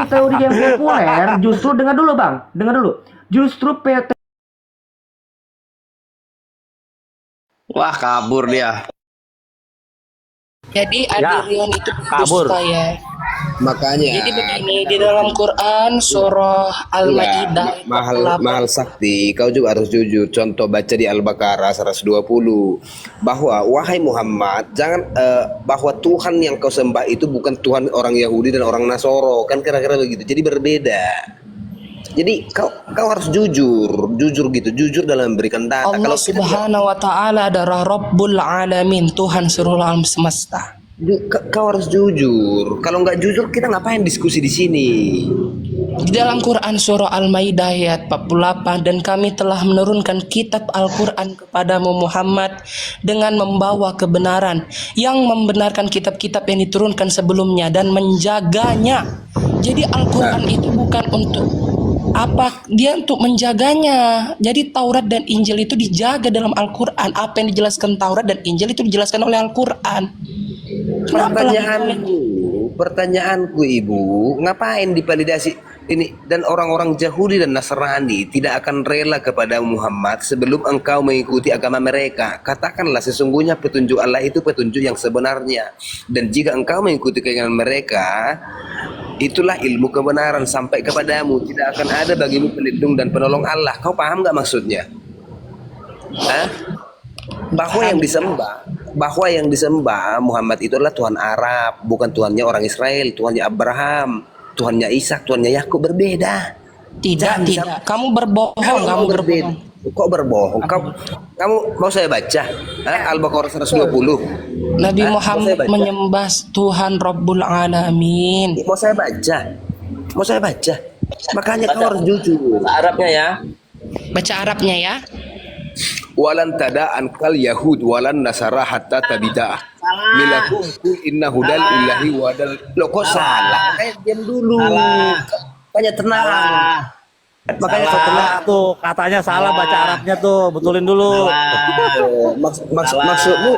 Teori yang populer justru dengar dulu, Bang. Dengar dulu. Justru Wah, kabur dia. Jadi Aderion itu kabur. dusta ya. Makanya Jadi begini, di dalam Quran surah Al-Maidah mahal sakti, kau juga harus jujur. Contoh baca di Al-Baqarah 120 bahwa wahai Muhammad, jangan bahwa Tuhan yang kau sembah itu bukan Tuhan orang Yahudi dan orang Nasoro, kan kira-kira begitu. Jadi berbeda. Jadi kau harus jujur gitu, jujur dalam memberikan data. Allah Subhanahu wa Ta'ala adalah Rabbul Alamin, Tuhan seluruh alam semesta. Kau harus jujur. Kalau nggak jujur, kita ngapain diskusi di sini? Di dalam Quran surah Al-Maidah ayat 48, dan kami telah menurunkan kitab Al-Quran kepadamu Muhammad dengan membawa kebenaran yang membenarkan kitab-kitab yang diturunkan sebelumnya dan menjaganya. Jadi Al-Quran itu bukan untuk apa, dia untuk menjaganya. Jadi Taurat dan Injil itu dijaga dalam Al-Quran. Apa yang dijelaskan Taurat dan Injil itu dijelaskan oleh Al-Quran. Pertanyaanku Ibu, ngapain divalidasi ini? Dan orang-orang Yahudi dan Nasrani tidak akan rela kepada Muhammad sebelum engkau mengikuti agama mereka. Katakanlah sesungguhnya petunjuk Allah itu petunjuk yang sebenarnya, dan jika engkau mengikuti keinginan mereka, itulah ilmu kebenaran sampai kepadamu. Tidak akan ada bagimu pelindung dan penolong Allah. Kau paham gak maksudnya? Hah? Bahwa yang disembah Muhammad itu adalah Tuhan Arab, bukan Tuhannya orang Israel, Tuhannya Abraham, Tuhannya Ishak, Tuhannya Yakub. Berbeda. Tidak. Kamu berbohong, kamu berbohong. Kok berbohong? Kamu mau saya baca? Al-Baqarah 120. Nabi Muhammad menyembah Tuhan Rabbul Alamin. Mau saya baca? Makanya kau harus jujur. Arabnya ya. Baca Arabnya ya. Walan tada ankal Yahud walan Nasara hatta tabidah. Milakum inna hudal illahi wadal. Lo kok salah? Makanya diam dulu. Makanya tenang. Makanya Salah tuh, katanya salah baca Arabnya tuh, betulin dulu. Maksudmu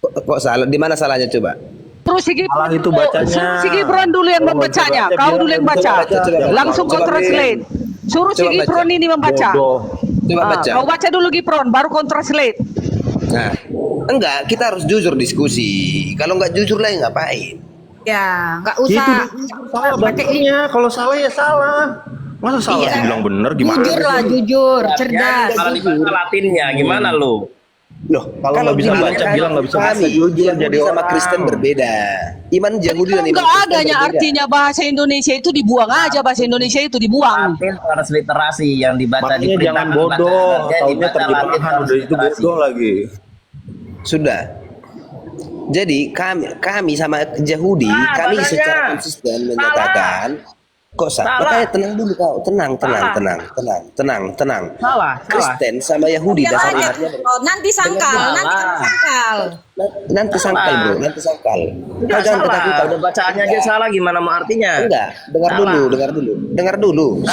kok salah? Di mana salahnya coba? Terus si Salah itu bacanya. Si Gibran dulu yang membacanya, kau dulu yang baca. Langsung kau translate. Suruh si Gibran ini membaca. Coba baca. Kau baca dulu Gibran, baru kau translate. Nah, enggak, kita harus jujur diskusi. Kalau enggak jujur lah ngapain? Ya, nggak usah. Salah bacanya. Kalau salah ya salah. Masa salah dibilang bener gimana? Jujur lah, jujur, cerdas. Kalau dibaca Latinnya gimana lu? Loh, Kalau nggak bisa baca, bilang nggak bisa baca, jujur jadi sama orang. Kristen berbeda. Iman Yahudi dan iman Nggak Kristen adanya berbeda. artinya bahasa Indonesia itu dibuang aja, bahasa Indonesia itu dibuang. Latin transliterasi yang dibaca di Makanya jangan bodoh, taunya terjemahan udah itu bodoh lagi. Sudah. Jadi kami sama Yahudi, kami secara konsisten menyatakan kok salah. Makanya tenang dulu kau, tenang. Salah. Kristen sama Yahudi dasar imannya Nanti sangkal. nanti sangkal bro, nanti sangkal. Kau jangan ketakutan. Udah bacaannya aja salah, gimana mau artinya? Enggak, dengar dulu.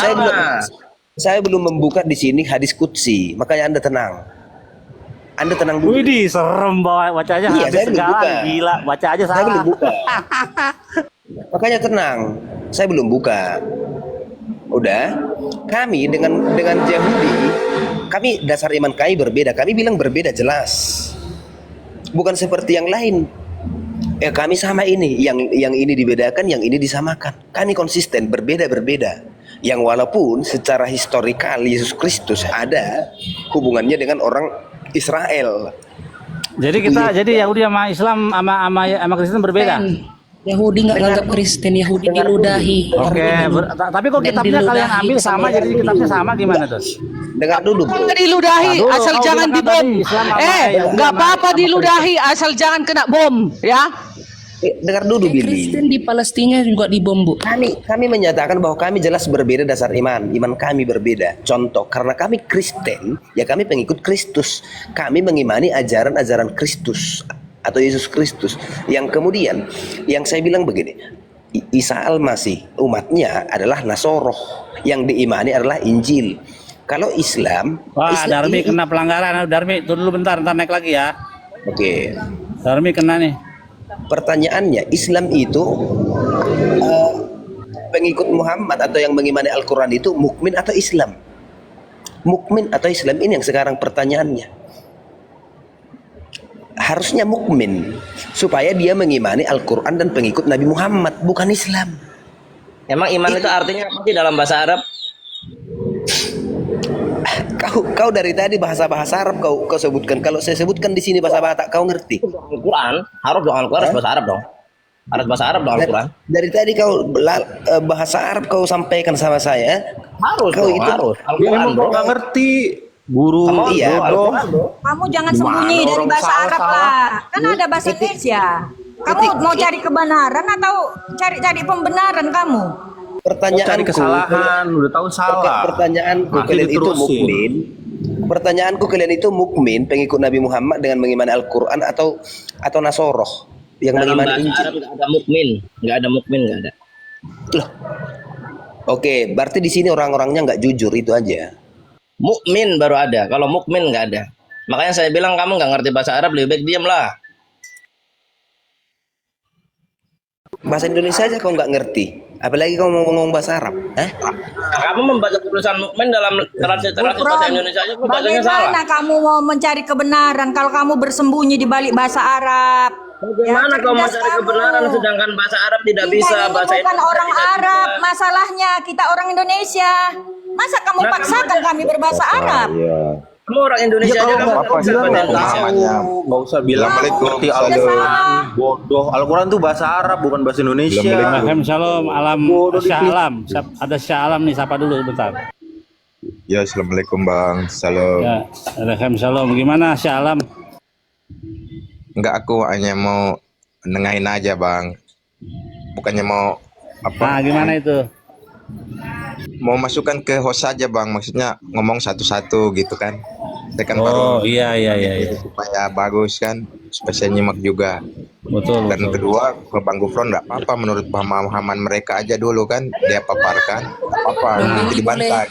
Saya belum membuka di sini hadis qudsi, makanya Anda tenang. Anda tenang dulu. Widih, serem bacanya Iya, habis saya belum segala, buka. gila, baca aja Saya salah. belum buka. Makanya tenang, saya belum buka. Udah, kami dengan Yahudi, kami dasar iman kami berbeda. Kami bilang berbeda jelas. Bukan seperti yang lain. Kami sama ini, yang ini dibedakan, yang ini disamakan. Kami konsisten, berbeda-berbeda. Yang walaupun secara historikal Yesus Kristus ada hubungannya dengan orang Israel. Jadi Yahudi sama Islam sama Kristen berbeda. Yahudi nggak nganggap Kristen, Yahudi diludahi. Oke, tapi kok kitabnya kalian ambil sama, jadi kitabnya sama gimana tuh? Dengar dulu, bro. Diludahi asal jangan dibom. Nggak apa-apa diludahi asal jangan kena bom, ya. Dengar dulu, Billy. Kristen di Palestina juga dibom, Bu. Kami menyatakan bahwa kami jelas berbeda dasar iman kami berbeda. Contoh, karena kami Kristen, ya kami pengikut Kristus. Kami mengimani ajaran-ajaran Kristus atau Yesus Kristus. Yang kemudian, yang saya bilang begini, Isa Al-Masih umatnya adalah Nasoroh, yang diimani adalah Injil. Kalau Islam, Darmi kena pelanggaran. Darmi, tunggu dulu bentar naik lagi ya. Oke. Darmi kena nih. Pertanyaannya, Islam itu pengikut Muhammad atau yang mengimani Al-Quran itu mukmin atau Islam? Mukmin atau Islam, ini yang sekarang pertanyaannya. Harusnya mukmin supaya dia mengimani Al-Quran dan pengikut Nabi Muhammad, bukan Islam. Emang iman itu artinya apa sih dalam bahasa Arab? Kau dari tadi bahasa Arab kau sebutkan. Kalau saya sebutkan di sini bahasa Batak, kau ngerti? Al-Quran, harus dong Al-Quran harus bahasa Arab dong. Harus bahasa Arab dong Al-Quran. Dari tadi kau bahasa Arab kau sampaikan sama saya. Harus kau dong, itu harus. Dia emang nggak ngerti. Guru, iya, bodoh. Kamu jangan sembunyi dari bahasa Arab lah. Kan ada bahasa Indonesia. Kamu mau cari kebenaran atau cari pembenaran kamu? Pertanyaanku, Cari kesalahan, udah tahu salah. Pertanyaanku, Nanti kalian itu diterusin. mukmin. Pertanyaanku, kalian itu mukmin pengikut Nabi Muhammad dengan mengimani Al-Quran atau Nasoroh yang Dalam mengimani bahasa Injil? Arab nggak ada mukmin, nggak ada. Loh. Oke, berarti di sini orang-orangnya nggak jujur, itu aja. Mukmin baru ada, kalau mukmin nggak ada. Makanya saya bilang kamu nggak ngerti bahasa Arab, lebih baik diam lah. Bahasa Indonesia aja kau nggak ngerti, apalagi kau mau ngomong bahasa Arab. Kamu membaca tulisan mukmin dalam translasi bahasa Indonesia aja, bacanya salah. Bagaimana kamu mau mencari kebenaran kalau kamu bersembunyi di balik bahasa Arab? Bagaimana kau mencari kebenaran sedangkan bahasa Arab tidak bisa, Kita bahasa ini bukan Indonesia orang tidak Arab, bisa. masalahnya kita orang Indonesia. Masa kamu paksakan kami berbahasa Arab? Kamu orang Indonesia aja kamu Apa sih nggak usah bilang ngerti Al-Quran, bodoh. Al-Quran tuh bahasa Arab bukan bahasa Indonesia. Shalom, Syalam. Ada Syalam nih, sapa dulu bentar. Ya, assalamualaikum Bang. Salam. Ya, Shalom. Gimana Syalam? Enggak, aku hanya mau nengahin aja Bang. Bukannya mau Nah, gimana itu? mau masukkan ke host saja Bang, maksudnya ngomong satu-satu gitu kan. Saya kan baru iya. supaya bagus kan, supaya saya nyimak juga. Betul. Dan kedua, ke Bang Gufron nggak apa-apa menurut pemahaman mereka aja dulu kan, dia paparkan, nggak apa-apa, nanti dibantah.